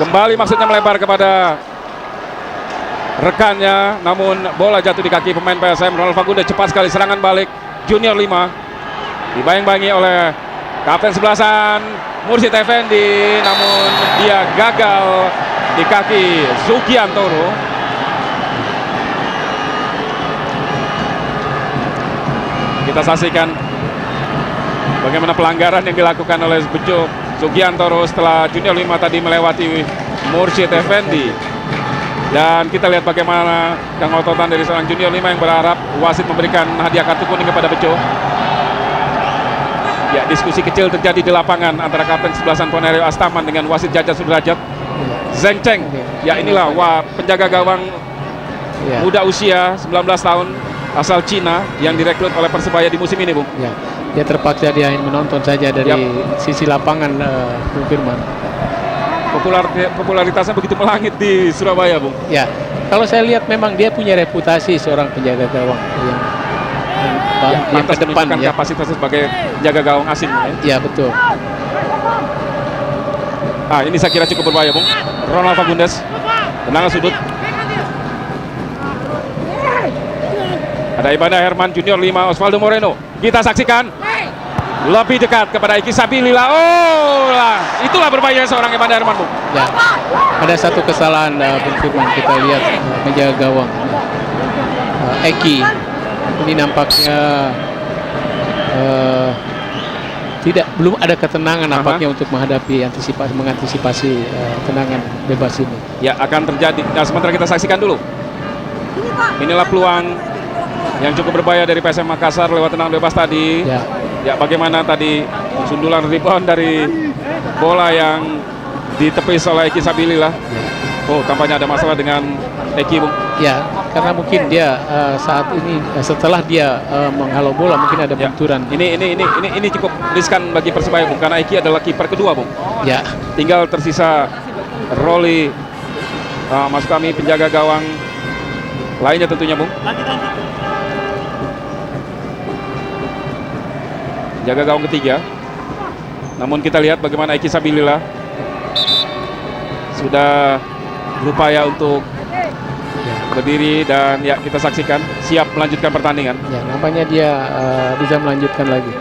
kembali maksudnya melebar kepada rekannya, namun bola jatuh di kaki pemain PSM. Ronald Fagundes cepat sekali serangan balik Junior 5. Dibayang-bayangi oleh kapten sebelasan Mursyid Effendi, namun dia gagal di kaki Sugiantoro. Kita saksikan bagaimana pelanggaran yang dilakukan oleh Bejo Sugiantoro setelah Junior 5 tadi melewati Mursyid Effendi. Dan kita lihat bagaimana kengototan dari seorang Junior 5 yang berharap wasit memberikan hadiah kartu kuning kepada Bejo. Ya, diskusi kecil terjadi di lapangan antara kapten sebelasan Ponario Astaman dengan wasit Jaja Sudrajat. Zheng Cheng. Ya, inilah penjaga gawang Ya. muda usia 19 tahun asal Cina yang direkrut oleh Persebaya di musim ini, Bung. Ya, dia terpaksa dia hanya menonton saja dari sisi lapangan, Bung Firman. Popularitasnya begitu melangit di Surabaya, Bung. Ya, kalau saya lihat memang dia punya reputasi seorang penjaga gawang yang Pantas ke depan menunjukkan ya. kapasitasnya sebagai penjaga gawang asing. Ya, betul. Ini saya kira cukup berbahaya, Bung. Ronald Fagundes, tendangan sudut. Ada Ibanda Herman Junior 5, Osvaldo Moreno. Kita saksikan lebih dekat kepada Iki Sabilillah. Itulah berbahaya seorang Ibanda Herman, Bung. Ya, ada satu kesalahan, Bung Firman, kita lihat penjaga gawang Eki ini nampaknya belum ada ketenangan nampaknya untuk mengantisipasi tendangan bebas ini. Ya, akan terjadi. Nah, sementara kita saksikan dulu. Inilah peluang yang cukup berbahaya dari PSM Makassar lewat tendangan bebas tadi. Ya, bagaimana tadi sundulan rebound dari bola yang ditepis oleh Eki Sabilillah. Tampaknya ada masalah dengan Eki, Bung. Ya, karena mungkin dia saat ini setelah dia menghalau bola mungkin ada benturan. Ini cukup riskan bagi Persebaya, Bung, karena Eki adalah kiper kedua, Bung. Ya, tinggal tersisa Rolly, maksud kami penjaga gawang lainnya tentunya, Bung. Jaga gawang ketiga. Namun kita lihat bagaimana Eki Sabilillah sudah berupaya untuk berdiri dan ya kita saksikan siap melanjutkan pertandingan. Ya, nampaknya dia bisa melanjutkan lagi.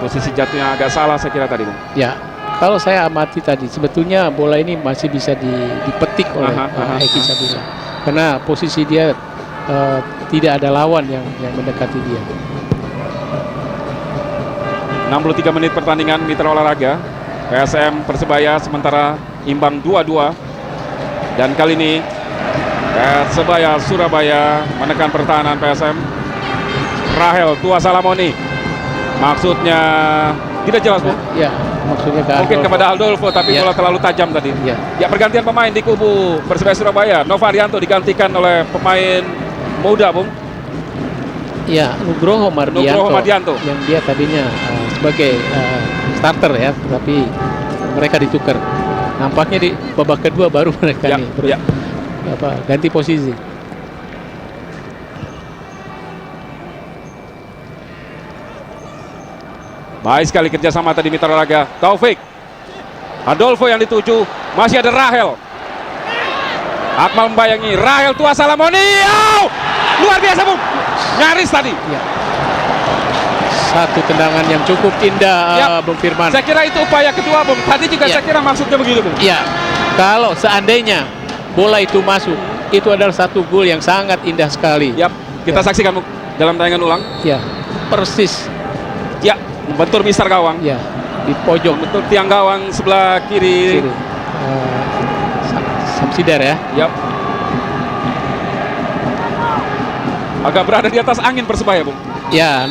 Posisi jatuhnya agak salah saya kira tadi, Bung. Ya, kalau saya amati tadi sebetulnya bola ini masih bisa dipetik oleh Eki Sabilillah karena posisi dia tidak ada lawan yang mendekati dia. 63 menit pertandingan Mitra Olahraga PSM Persebaya sementara imbang 2-2, dan kali ini Persebaya Surabaya menekan pertahanan PSM. Rahel Tua Salamoni maksudnya tidak jelas, Bung. Ya, maksudnya mungkin kepada Aldolfo, tapi bola terlalu tajam tadi. Ya, pergantian pemain di kubu Persebaya Surabaya. Novarianto digantikan oleh pemain muda, Bung. Ya, Nugroho Mardianto yang dia tadinya sebagai starter ya, tapi mereka ditukar. Nampaknya di babak kedua baru mereka ganti posisi. Baik sekali kerjasama tadi Mitra Olahraga. Taufik, Adolfo yang dituju, masih ada Rahel. Akmal membayangi, Rahel Tua Salamoni. Luar biasa, Bung. Nyaris tadi. Ya. Satu tendangan yang cukup indah, Bung Firman. Saya kira itu upaya kedua, Bung. Tadi juga saya kira maksudnya begitu, Bung. Ya, kalau seandainya bola itu masuk, itu adalah satu gol yang sangat indah sekali. Kita saksikan, Bung, dalam tayangan ulang. Ya, persis. Ya, membentur mistar gawang. Ya, di pojok. Membentur tiang gawang sebelah kiri. Samsidar ya. Agak berada di atas angin Persebaya, Bung. Ya,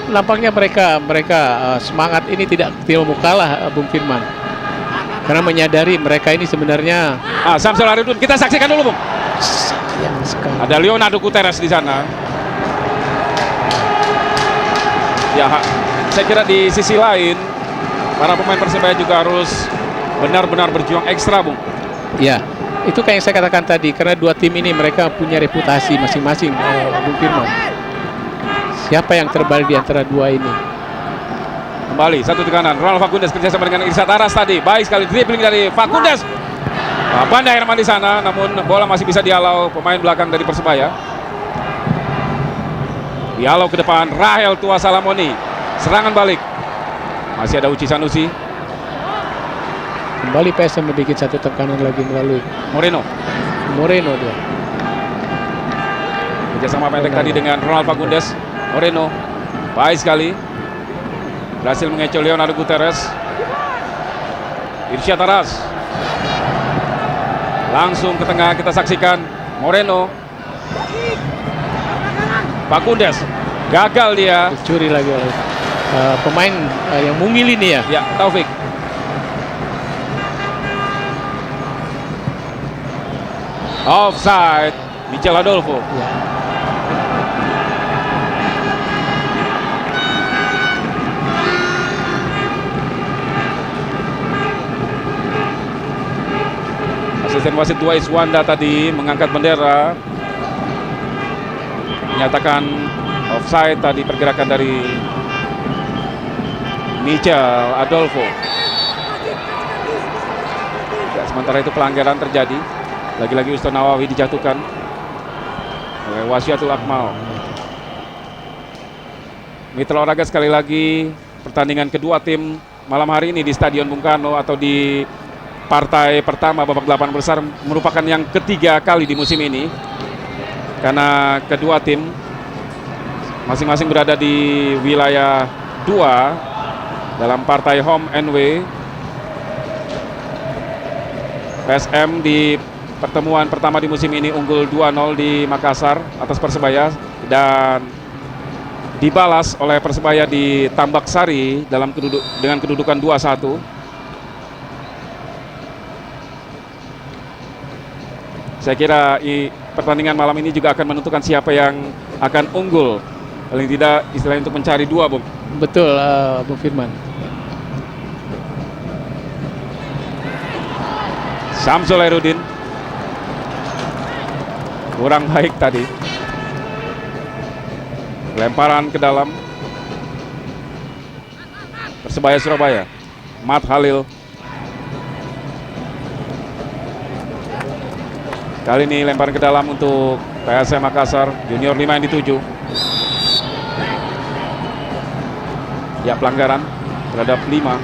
nampaknya mereka semangat ini tidak mau kalah, Bung Firman. Karena menyadari mereka ini sebenarnya Samsul Aridun, kita saksikan dulu, Bung. Sayang sekali. Ada Leonardo Guterres di sana. Ya, saya kira di sisi lain para pemain Persebaya juga harus benar-benar berjuang ekstra, Bung. Ya, itu kayak yang saya katakan tadi, karena dua tim ini mereka punya reputasi masing-masing, Bung Firman. Siapa yang terbaik di antara dua ini? Kembali satu tekanan, Ronald Fagundes kerjasama dengan Irsat Aras tadi. Baik sekali dribbling dari Fagundes. Banda Herman di sana, namun bola masih bisa dihalau pemain belakang dari Persebaya. Dihalau ke depan, Rahel Tua Salamoni. Serangan balik. Masih ada Uci Sanusi. Kembali PSM membuat satu tekanan lagi melalui Moreno dia. Kerjasama pendek tadi dengan Ronald Fagundes. Moreno, baik sekali. Berhasil mengecoh Leonardo Guterres. Irsyad Aras. Langsung ke tengah kita saksikan. Moreno. Fagundes. Gagal dia. Dicuri lagi oleh pemain yang mungil ini ya. Ya, Taufik. Offside, Michel Adolfo. Ya. Asisten wasit Dua Iswanda tadi mengangkat bendera, menyatakan offside tadi pergerakan dari Michel Adolfo. Ya, sementara itu pelanggaran terjadi. Lagi-lagi Ustaz Nawawi dijatuhkan oleh Wasiatul Akmal. Mitra olahraga, sekali lagi pertandingan kedua tim malam hari ini di Stadion Bung Karno atau di partai pertama babak 8 besar merupakan yang ketiga kali di musim ini, karena kedua tim masing-masing berada di wilayah 2 dalam partai home and away. PSM di pertemuan pertama di musim ini unggul 2-0 di Makassar atas Persebaya, dan dibalas oleh Persebaya di Tambak Sari dengan kedudukan 2-1. Saya kira pertandingan malam ini juga akan menentukan siapa yang akan unggul, paling tidak istilahnya untuk mencari 2, Bung. Betul, Bung Firman. Samsul Herudin kurang baik tadi, lemparan ke dalam. Persebaya Surabaya, Mat Halil. Kali ini lemparan ke dalam untuk PSM Makassar, Junior 5 yang dituju. Ya, pelanggaran terhadap 5.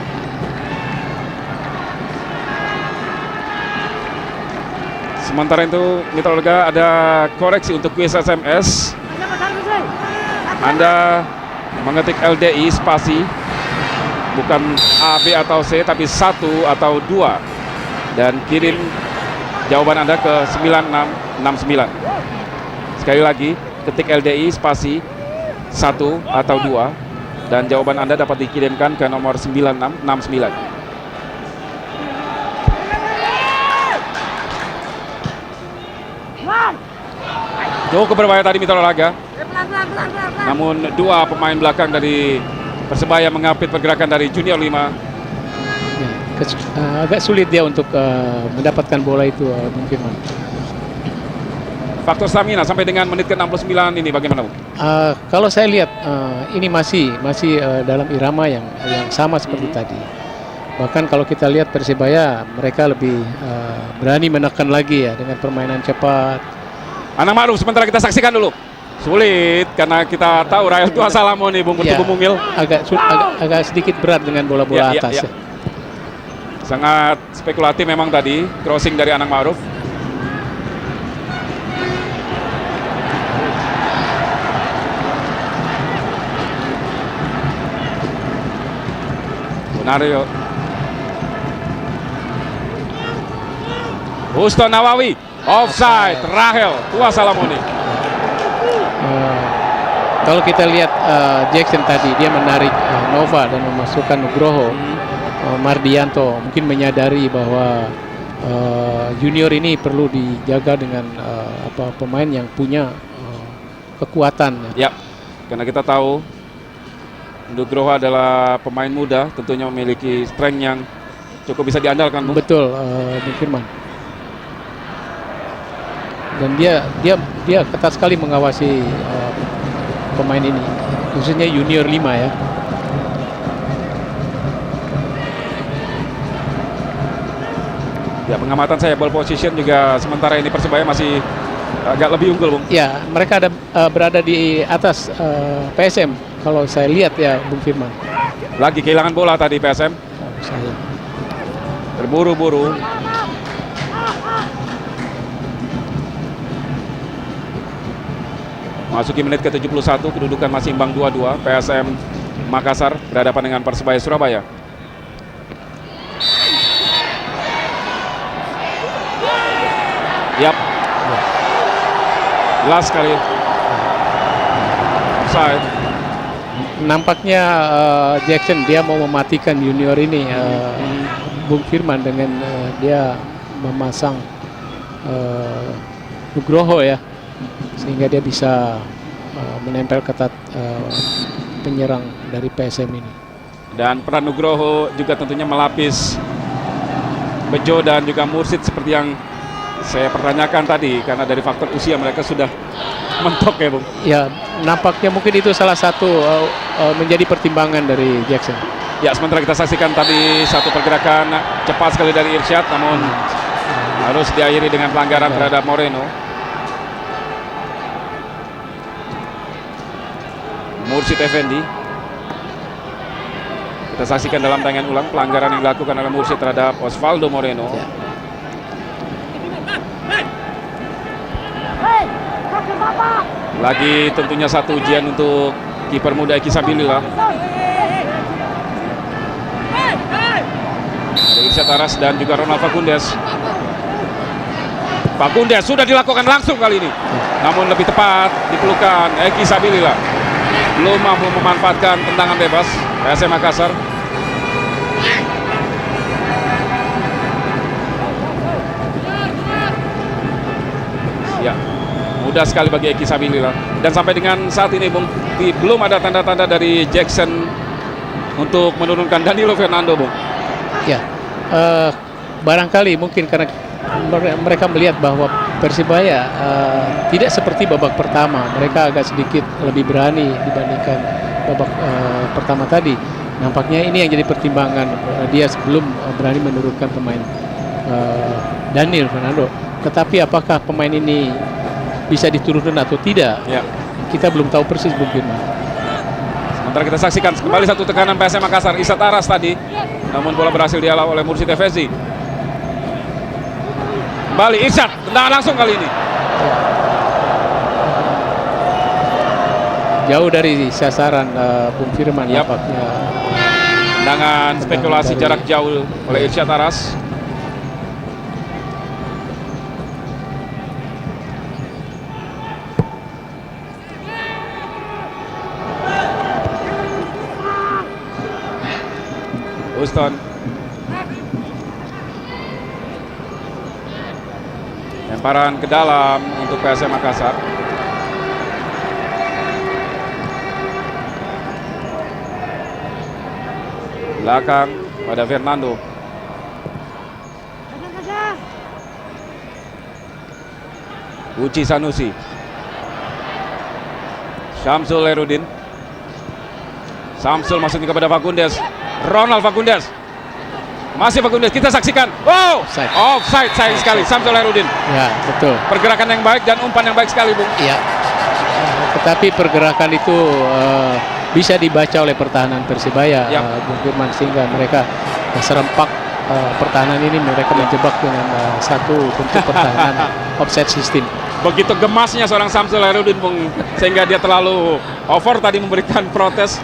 Sementara itu mitra olahraga, ada koreksi untuk kuis SMS. Anda mengetik LDI spasi, bukan A, B atau C, tapi 1 atau 2, dan kirim jawaban Anda ke 9669. Sekali lagi, ketik LDI spasi 1 atau 2, dan jawaban Anda dapat dikirimkan ke nomor 9669. Cukup berbahaya tadi mitra olahraga. Namun 2 pemain belakang dari Persebaya mengapit pergerakan dari Junior 5. Ya, agak sulit dia untuk mendapatkan bola itu, Bung Firman. Faktor stamina sampai dengan menit ke-69 ini bagaimana, Bung? Kalau saya lihat ini masih dalam irama yang sama seperti tadi. Bahkan kalau kita lihat Persebaya, mereka lebih berani menekan lagi ya dengan permainan cepat. Anang Ma'ruf sementara kita saksikan dulu. Sulit karena kita tahu Rael Tua Salamo nih, Bung, Ya, Bung Mungil. agak sedikit berat dengan bola-bola atas. Ya. Sangat spekulatif memang tadi crossing dari Anang Ma'ruf. Bonario. Ustaz Nawawi, offside, Rahel Tua Salamoni. Kalau kita lihat Jackson tadi, dia menarik Nova dan memasukkan Nugroho. Mardianto mungkin menyadari bahwa Junior ini perlu dijaga dengan pemain yang punya kekuatan. Ya, karena kita tahu Nugroho adalah pemain muda, tentunya memiliki strength yang cukup bisa diandalkan, Bung. Betul, Bung Firman. Dan dia ketat sekali mengawasi pemain ini, khususnya Junior 5 ya. Ya, pengamatan saya ball position juga sementara ini Persebaya masih agak lebih unggul, Bung. Ya, mereka berada di atas PSM kalau saya lihat ya, Bung Firman. Lagi kehilangan bola tadi PSM. Saya. Terburu-buru. Masuki menit ke-71, kedudukan masih imbang 2-2. PSM Makassar berhadapan dengan Persebaya Surabaya. Yap. Jelas sekali. Offside. nampaknya Jackson dia mau mematikan junior ini, Bung Firman, dengan dia memasang Nugroho ya, sehingga dia bisa menempel ketat penyerang dari PSM ini. Dan peran Nugroho juga tentunya melapis Bejo dan juga Mursid seperti yang saya pertanyakan tadi, karena dari faktor usia mereka sudah mentok ya Bung. Ya, nampaknya mungkin itu salah satu menjadi pertimbangan dari Jackson. Ya, sementara kita saksikan tadi satu pergerakan cepat sekali dari Irsyad, namun harus diakhiri dengan pelanggaran terhadap Moreno. Mursid Effendi. Kita saksikan dalam tayangan ulang pelanggaran yang dilakukan oleh Mursid terhadap Osvaldo Moreno. Ya. Lagi tentunya satu ujian untuk kiper muda Eki Sabilillah. Ada Irsyad Aras dan juga Ronald Fagundes. Fagundes sudah dilakukan langsung kali ini, namun lebih tepat dipelukan Eki Sabilillah. Belum mampu memanfaatkan tendangan bebas PSM Makassar. Ya, mudah sekali bagi Eki Sabilillah. Dan sampai dengan saat ini Bung, belum ada tanda-tanda dari Jackson untuk menurunkan Danilo Fernando Bung. Ya, barangkali mungkin karena mereka melihat bahwa Persibaya tidak seperti babak pertama. Mereka agak sedikit lebih berani dibandingkan babak pertama tadi. Nampaknya ini yang jadi pertimbangan dia sebelum berani menurunkan pemain Daniel Fernando. Tetapi apakah pemain ini bisa diturunkan atau tidak? Ya. Kita belum tahu persis mungkin. Sementara kita saksikan kembali satu tekanan PSM Makassar. Irsyad Aras tadi, namun bola berhasil dihalau oleh Mursid Effendi. Kembali Irsyad, tendangan langsung kali ini. Jauh dari sasaran Bung Firman nampaknya. Tendangan spekulasi dari jarak jauh oleh Irsyad Aras. Houston. Lemparan ke dalam untuk PSM Makassar. Belakang pada Fernando. Uci Sanusi. Syamsul Herudin. Samsul masuk kepada Fagundes. Ronald Fagundes. Masih Fagundes, kita saksikan. Wow, offside sayang sekali. Samsul Herudin. Ya, betul. Pergerakan yang baik dan umpan yang baik sekali, Bung. Iya. Tetapi pergerakan itu bisa dibaca oleh pertahanan Persibaya, Bung Firman, sehingga mereka serempak pertahanan ini mereka menjebak dengan satu bentuk pertahanan offside system. Begitu gemasnya seorang Samsul Herudin, Bung, sehingga dia terlalu over tadi memberikan protes.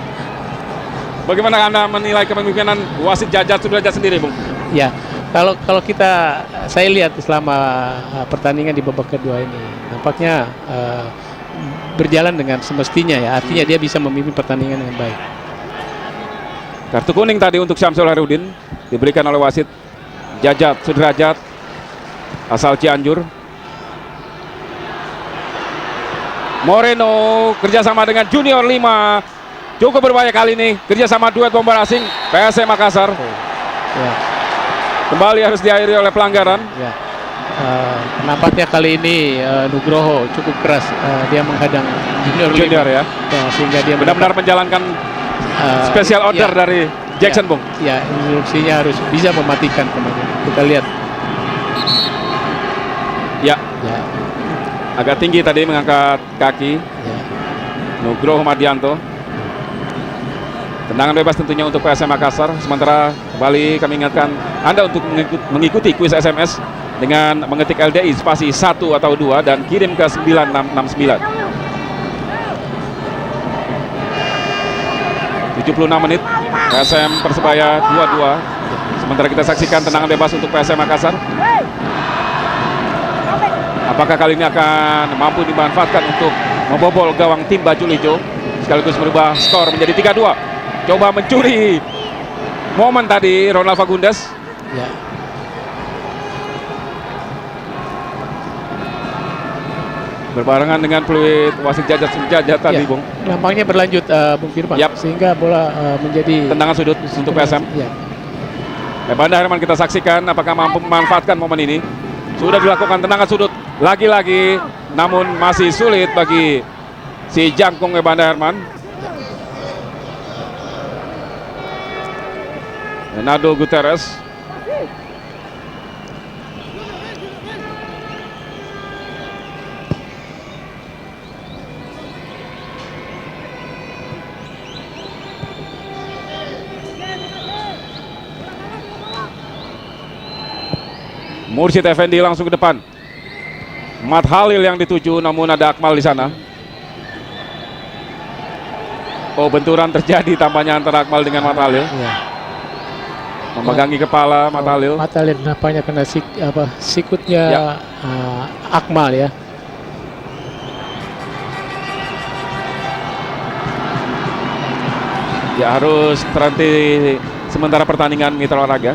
Bagaimana Anda menilai kepemimpinan wasit Jajat Sudrajat sendiri, Bung? Ya, kalau saya lihat selama pertandingan di babak kedua ini, nampaknya berjalan dengan semestinya ya. Artinya dia bisa memimpin pertandingan dengan baik. Kartu kuning tadi untuk Syamsul Herudin diberikan oleh wasit Jajat Sudrajat asal Cianjur. Moreno kerjasama dengan Junior 5. Cukup berbahaya kali ini, kerjasama duet bomber asing PSM Makassar. Ya. Kembali harus diakhiri oleh pelanggaran. Ya. Nampaknya kali ini Nugroho cukup keras, dia menghadang Junior ya. Sehingga dia benar-benar menjalankan special order dari Jackson, Bung. Ya, instruksinya harus bisa mematikan pemain. Kita lihat. Ya. Agak tinggi tadi mengangkat kaki. Ya. Nugroho Madianto. Tendangan bebas tentunya untuk PSM Makassar. Sementara kembali kami ingatkan Anda untuk mengikuti kuis SMS dengan mengetik LDI spasi 1 atau 2 dan kirim ke 9669. 76 menit PSM Persebaya 2-2. Sementara kita saksikan tendangan bebas untuk PSM Makassar. Apakah kali ini akan mampu dimanfaatkan untuk membobol gawang tim baju hijau? sekaligus merubah skor menjadi 3-2. Coba mencuri momen tadi Ronald Fagundes. Ya. Berbarengan dengan peluit wasit Jajat tadi, Ya. Bung. Nampaknya berlanjut Bung Firman. Yap. Sehingga bola menjadi Tendangan sudut untuk PSM. Ya. Banda Herman kita saksikan apakah mampu memanfaatkan momen ini. Sudah dilakukan tendangan sudut lagi-lagi, namun masih sulit bagi si jangkung Banda Herman. Renato Guterres. Mursyid Effendi langsung ke depan. Mat Halil yang dituju, namun ada Akmal di sana. Oh, benturan terjadi tampaknya antara Akmal dengan Mat Halil. Ya. Memegangi kepala Mat Halil. Mat Halil nampaknya kena sikutnya Ya. Akmal ya. Ya, harus terhenti sementara pertandingan Mitra Olahraga.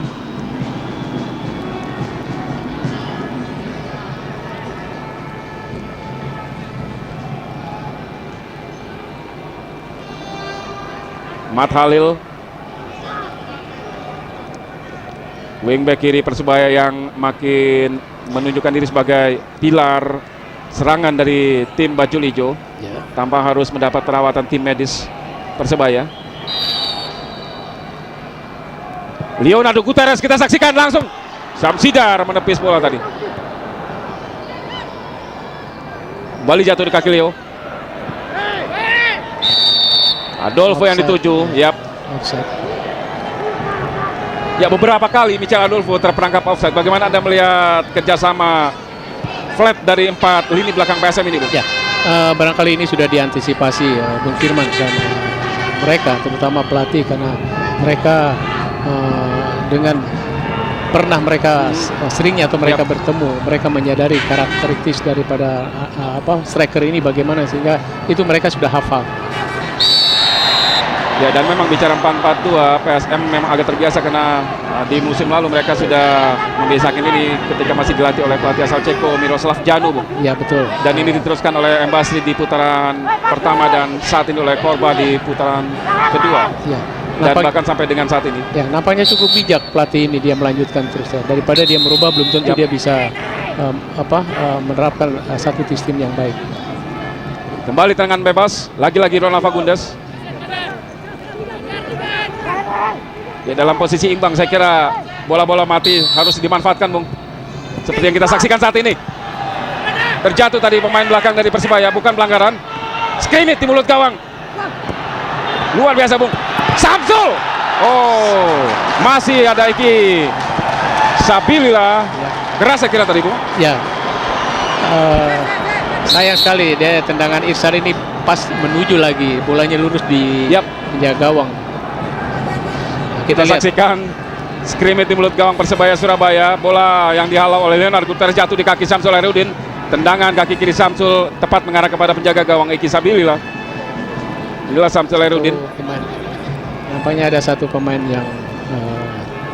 Mat Halil, wingback kiri Persebaya yang makin menunjukkan diri sebagai pilar serangan dari tim Bajul Ijo, Ya. tanpa harus mendapat perawatan tim medis Persebaya. Leonardo Guterres kita saksikan langsung. Samsidar menepis bola tadi. Kembali jatuh di kaki Leo. Adolfo yang dituju, yap. Offside. Ya, beberapa kali Michael Adolfo terperangkap offside. Bagaimana Anda melihat kerjasama flat dari 4 lini belakang PSM ini, Bung? Ya, barangkali ini sudah diantisipasi Bung Firman sama mereka, terutama pelatih, karena mereka dengan pernah mereka seringnya atau mereka bertemu, mereka menyadari karakteristik daripada striker ini bagaimana, sehingga itu mereka sudah hafal. Ya, dan memang bicara 4-4-2, PSM memang agak terbiasa karena di musim lalu mereka sudah membiasakan ini ketika masih dilatih oleh pelatih asal Ceko Miroslav Janu, Bung. Ya, betul. Dan ini diteruskan oleh Embasri di putaran pertama dan saat ini oleh Korba di putaran kedua. Ya. Dan bahkan sampai dengan saat ini. Ya, nampaknya cukup bijak pelatih ini, dia melanjutkan terus ya. Daripada dia merubah, belum tentu dia bisa menerapkan satu sistem yang baik. Kembali tendangan bebas, lagi-lagi Ronald Fagundes. Ya, dalam posisi imbang, saya kira bola-bola mati harus dimanfaatkan, Bung. Seperti yang kita saksikan saat ini. Terjatuh tadi pemain belakang dari Persebaya, bukan pelanggaran. Skrimmit di mulut gawang. Luar biasa, Bung. Samsul. Oh, masih ada Iki Sabilillah. Keras saya kira tadi, Bung. Ya. Sayang sekali dia tendangan Irsal ini pas menuju lagi, bolanya lurus di penjaga gawang. Kita saksikan skrimmit di mulut gawang Persebaya Surabaya. Bola yang dihalau oleh Leonardo Guterres jatuh di kaki Samsul Herudin. Tendangan kaki kiri Samsul tepat mengarah kepada penjaga gawang Iki Sabilillah. Inilah Samsul Herudin. Nampaknya ada satu pemain yang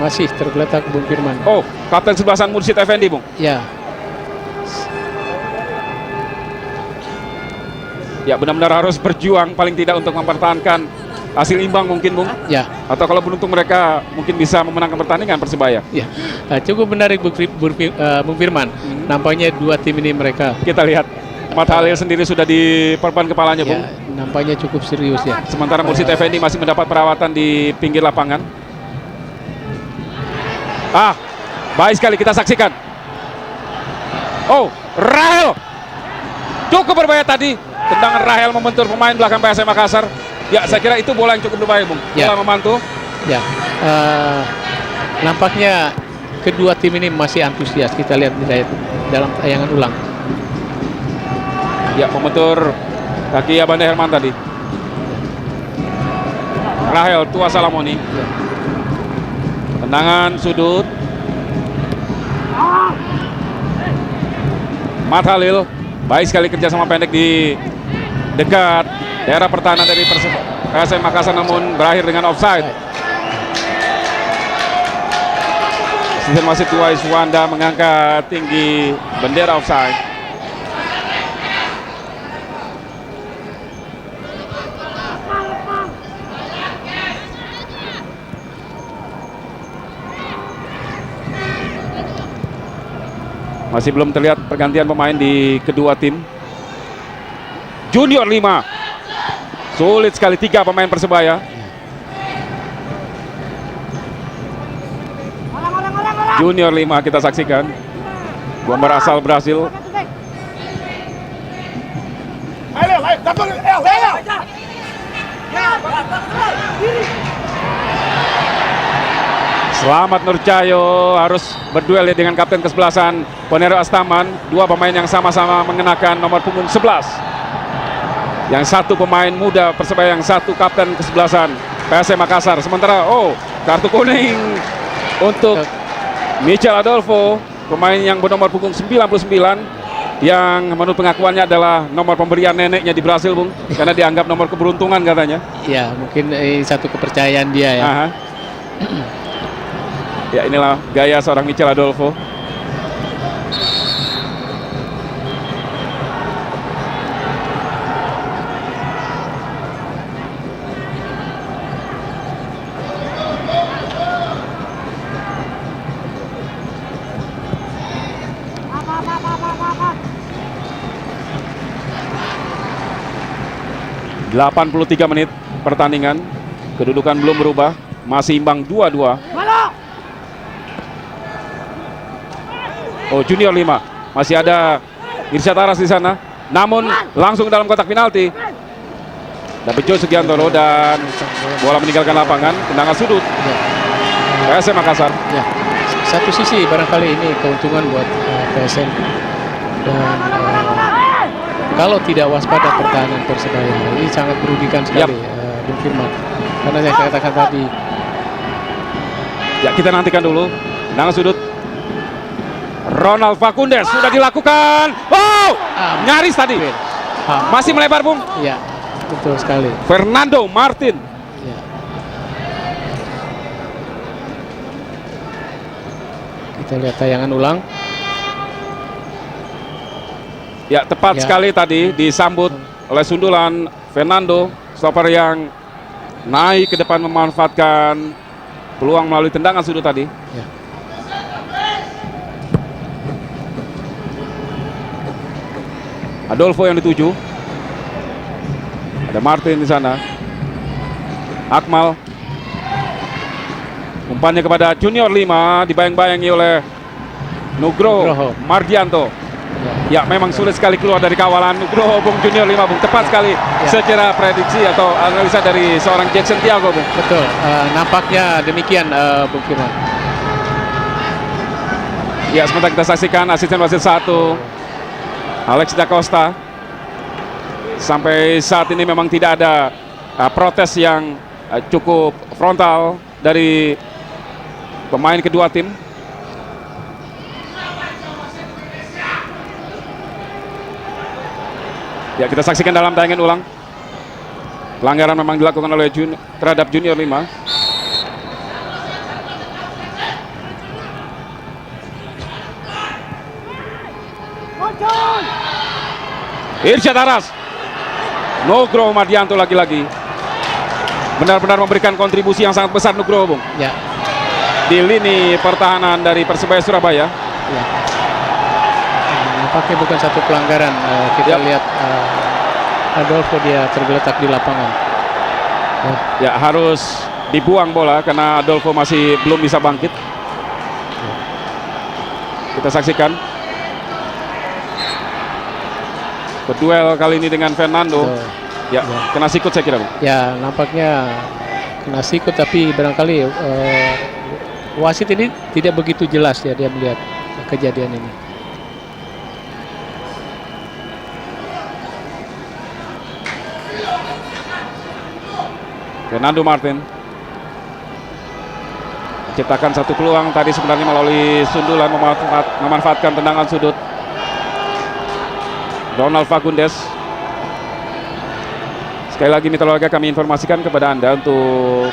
masih tergeletak, Bung Firman. Oh, kapten sebelasan Mursyid Effendi, Bung. Ya. Ya, benar-benar harus berjuang paling tidak untuk mempertahankan hasil imbang mungkin, Bung. Ya. Atau kalau beruntung mereka mungkin bisa memenangkan pertandingan Persebaya. Ya. Cukup menarik Bung Firman. Nampaknya dua tim ini mereka. Kita lihat Mat Halil sendiri sudah diperban kepalanya, Bung. Ya, nampaknya cukup serius ya. Sementara Mursyid Effendi masih mendapat perawatan di pinggir lapangan. Baik sekali kita saksikan. Oh, Rahel. Cukup berbahaya tadi. Tendangan Rahel membentur pemain belakang PSM Makassar. Ya, saya kira itu bola yang cukup berbahaya, Bung. Bola memantul. Ya, nampaknya kedua tim ini masih antusias. Kita lihat dalam tayangan ulang. Ya, membentur kaki Banda Herman tadi. Rahel Tua Salamoni. Tendangan sudut. Mat Halil. Baik sekali kerjasama pendek di dekat Daerah pertahanan dari PSM Makassar namun berakhir dengan offside. Asisten wasit Wais Wanda mengangkat tinggi bendera offside. Masih belum terlihat pergantian pemain di kedua tim. Junior 5. Sulit sekali 3 pemain Persebaya. Junior 5 kita saksikan. Bomber asal Brasil. Selamat Nurcayo harus berduel dengan kapten kesebelasan Ponero Astaman. 2 pemain yang sama-sama mengenakan nomor punggung 11. Yang satu pemain muda Persebaya, yang satu kapten kesebelasan PSM Makassar. Sementara kartu kuning untuk Michel Adolfo, pemain yang bernomor punggung 99, yang menurut pengakuannya adalah nomor pemberian neneknya di Brasil, Bung, karena dianggap nomor keberuntungan katanya. Ya, mungkin satu kepercayaan dia ya. Aha. Ya, inilah gaya seorang Michel Adolfo. ...83 menit pertandingan. Kedudukan belum berubah, masih imbang 2-2. Junior 5. Masih ada Irsyad Aras di sana. Namun langsung dalam kotak penalti. Dapat Joe Sugiantoro dan bola meninggalkan lapangan. Tendangan sudut. PSM Makassar. Ya. Satu sisi barangkali ini keuntungan buat PSM. Dan kalau tidak waspada pertahanan Persebaya, ini sangat merugikan sekali, Bung Firman. Karena saya katakan tadi. Ya, kita nantikan dulu. Tendangan sudut. Ronald Fakundes sudah dilakukan. Nyaris tadi. Masih melebar, Bung. Ya, betul sekali. Fernando Martin. Ya. Kita lihat tayangan ulang. Ya, tepat sekali tadi disambut oleh sundulan Fernando, stopper yang naik ke depan memanfaatkan peluang melalui tendangan sudut tadi. Ya. Adolfo yang dituju. Ada Martin di sana. Akmal. Umpannya kepada Junior 5, dibayang-bayangi oleh Nugroho Mardianto. Ya, memang sulit sekali keluar dari kawalan Nugroho, Bung. Junior 5, Bung. Tepat sekali secara prediksi atau analisa dari seorang Jackson Tiago, Bung. Betul, nampaknya demikian, Bung Firman. Ya, sebentar kita saksikan asisten wasit 1 Alex Da Costa. Sampai saat ini memang tidak ada protes yang cukup frontal dari pemain kedua tim. Ya, kita saksikan dalam tayangan ulang. Pelanggaran memang dilakukan oleh terhadap Junior 5. Irsyad Aras. Nugroho Mardianto lagi-lagi benar-benar memberikan kontribusi yang sangat besar, Nugroho, Bung. Ya. Di lini pertahanan dari Persebaya Surabaya. Ya. Nampaknya bukan satu pelanggaran. Kita lihat Adolfo dia tergeletak di lapangan. Ya, harus dibuang bola karena Adolfo masih belum bisa bangkit. Kita saksikan berduel kali ini dengan Fernando. Ya, kena sikut saya kira, Bung. Ya, nampaknya kena sikut, tapi barangkali wasit ini tidak begitu jelas ya dia melihat kejadian ini. Fernando Martin menciptakan satu peluang tadi sebenarnya melalui sundulan, memanfaatkan tendangan sudut. Ronald Fakundes Sekali lagi Mitra Olahraga kami informasikan kepada Anda untuk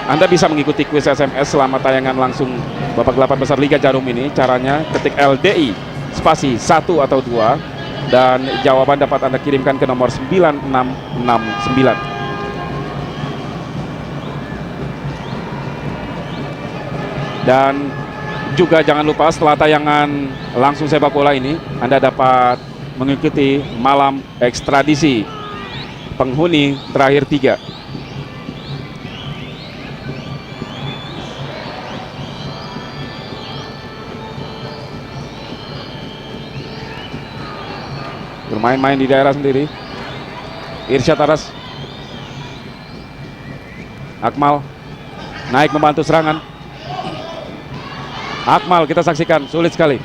Anda bisa mengikuti kuis SMS selama tayangan langsung babak 8 besar Liga Jarum ini. Caranya ketik LDI spasi 1 atau 2 dan jawaban dapat Anda kirimkan ke nomor 9669. Dan juga jangan lupa setelah tayangan langsung sepak bola ini Anda dapat mengikuti malam ekstradisi penghuni terakhir 3. Bermain-main di daerah sendiri. Irsyad Aras, Akmal naik membantu serangan. Akmal kita saksikan sulit sekali.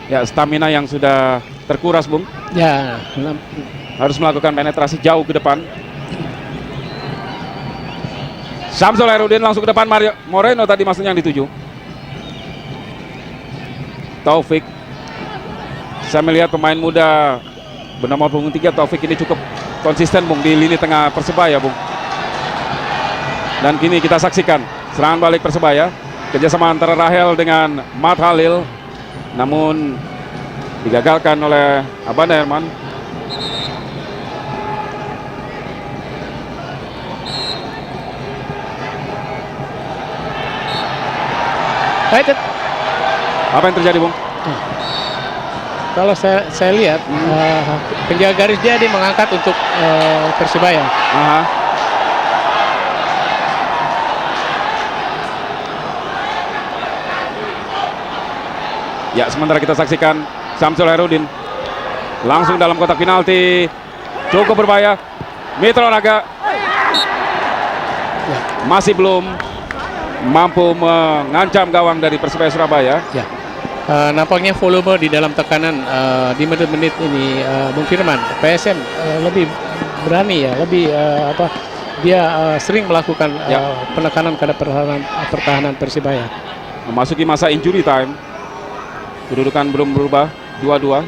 Ya, stamina yang sudah terkuras, Bung. Ya, Harus melakukan penetrasi jauh ke depan. Samsul Herudin langsung ke depan. Mario Moreno tadi maksudnya yang dituju. Taufik. Saya melihat pemain muda bernomor punggung 3 Taufik ini cukup konsisten, Bung, di lini tengah Persebaya, Bung. Dan kini kita saksikan serangan balik Persebaya. Kerjasama antara Rahel dengan Mat Halil, namun digagalkan oleh Abanda Herman. Apa yang terjadi, Bung? Kalau saya lihat penjaga garis dia mengangkat untuk Persebaya. Aha. Ya, sementara kita saksikan Samsul Herudin langsung dalam kotak penalti, cukup berbahaya. Mitra Olahraga masih belum mampu mengancam gawang dari Persebaya Surabaya. Ya, nampaknya volume di dalam tekanan di menit-menit ini, Bung Firman, PSM lebih berani ya, lebih dia sering melakukan penekanan pada pertahanan Persebaya. Memasuki masa injury time. Kedudukan belum berubah, 2-2.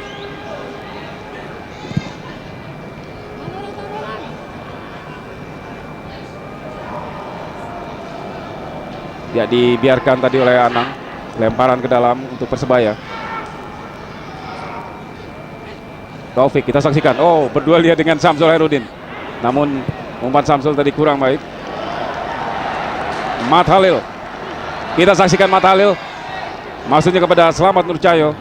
Ya, dibiarkan tadi oleh Anang. Lemparan ke dalam untuk Persebaya. Taufik kita saksikan. Oh, berdua lihat dengan Samsul Herudin. Namun umpan Samsul tadi kurang baik. Mat Halil. Kita saksikan Mat Halil. Maksudnya kepada Selamat Nurcahyo.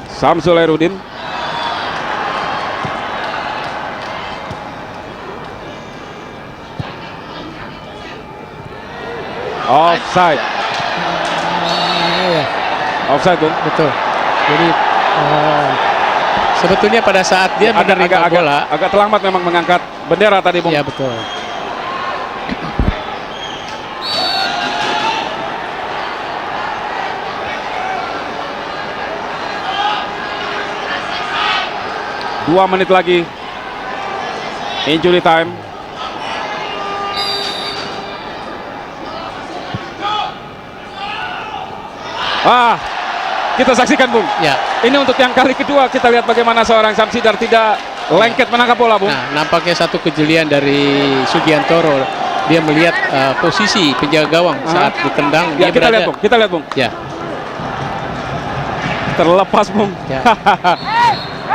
Samsul Herudin. Offside. Offside, Bung. Betul. Jadi sebetulnya pada saat dia menerima bola agak terlambat memang mengangkat bendera tadi, Bung. Ya, betul. Dua menit lagi injury time. Kita saksikan, Bung. Ya. Ini untuk yang kali kedua kita lihat bagaimana seorang Samsidar tidak lengket menangkap bola, Bung. Nah, nampaknya satu kejelian dari Sugiantoro. Dia melihat posisi penjaga gawang saat ditendang. Ya, dia kita berada, lihat, Bung. Kita lihat, Bung. Ya. Terlepas, Bung. Ya.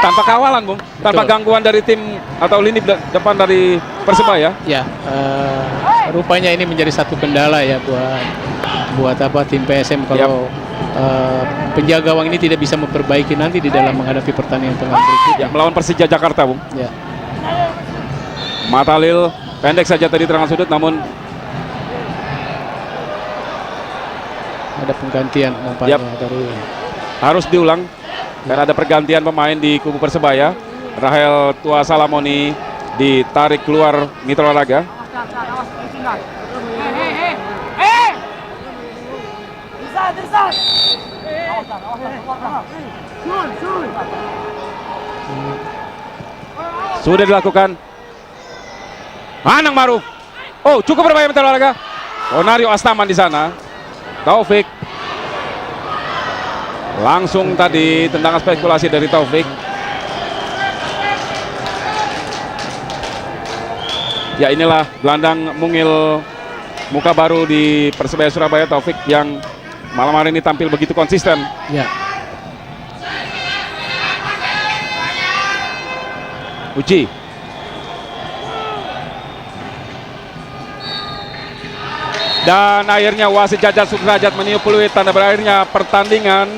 Tanpa kawalan, Bung. Tanpa gangguan dari tim atau lini depan dari Persebaya. Ya, rupanya ini menjadi satu kendala ya buat tim PSM kalau penjaga gawang ini tidak bisa memperbaiki nanti di dalam menghadapi pertandingan berikutnya. Ya, melawan Persija Jakarta, Bung. Ya. Mat Halil pendek saja tadi terangan sudut, namun ada penggantian nampaknya dari harus diulang. Dan ada pergantian pemain di kubu Persebaya. Rahel Tua Salamoni ditarik keluar Mitra Olahraga. Sudah dilakukan. Anang Maruf. Oh, cukup berbahaya Mitra Olahraga. Onario Astaman di sana. Taufik. Langsung tadi tendangan spekulasi dari Taufik. Ya, inilah gelandang mungil muka baru di Persebaya Surabaya, Taufik, yang malam hari ini tampil begitu konsisten. Ya. Uji. Dan akhirnya wasit Jajat Sudrajat meniup peluit tanda berakhirnya pertandingan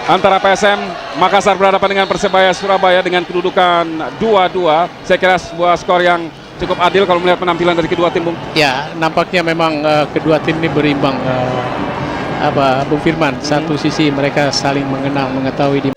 antara PSM Makassar berhadapan dengan Persebaya Surabaya dengan kedudukan 2-2. Saya kira sebuah skor yang cukup adil kalau melihat penampilan dari kedua tim, Bung. Ya, nampaknya memang kedua tim ini berimbang, Bung Firman. Satu sisi mereka saling mengenal, mengetahui di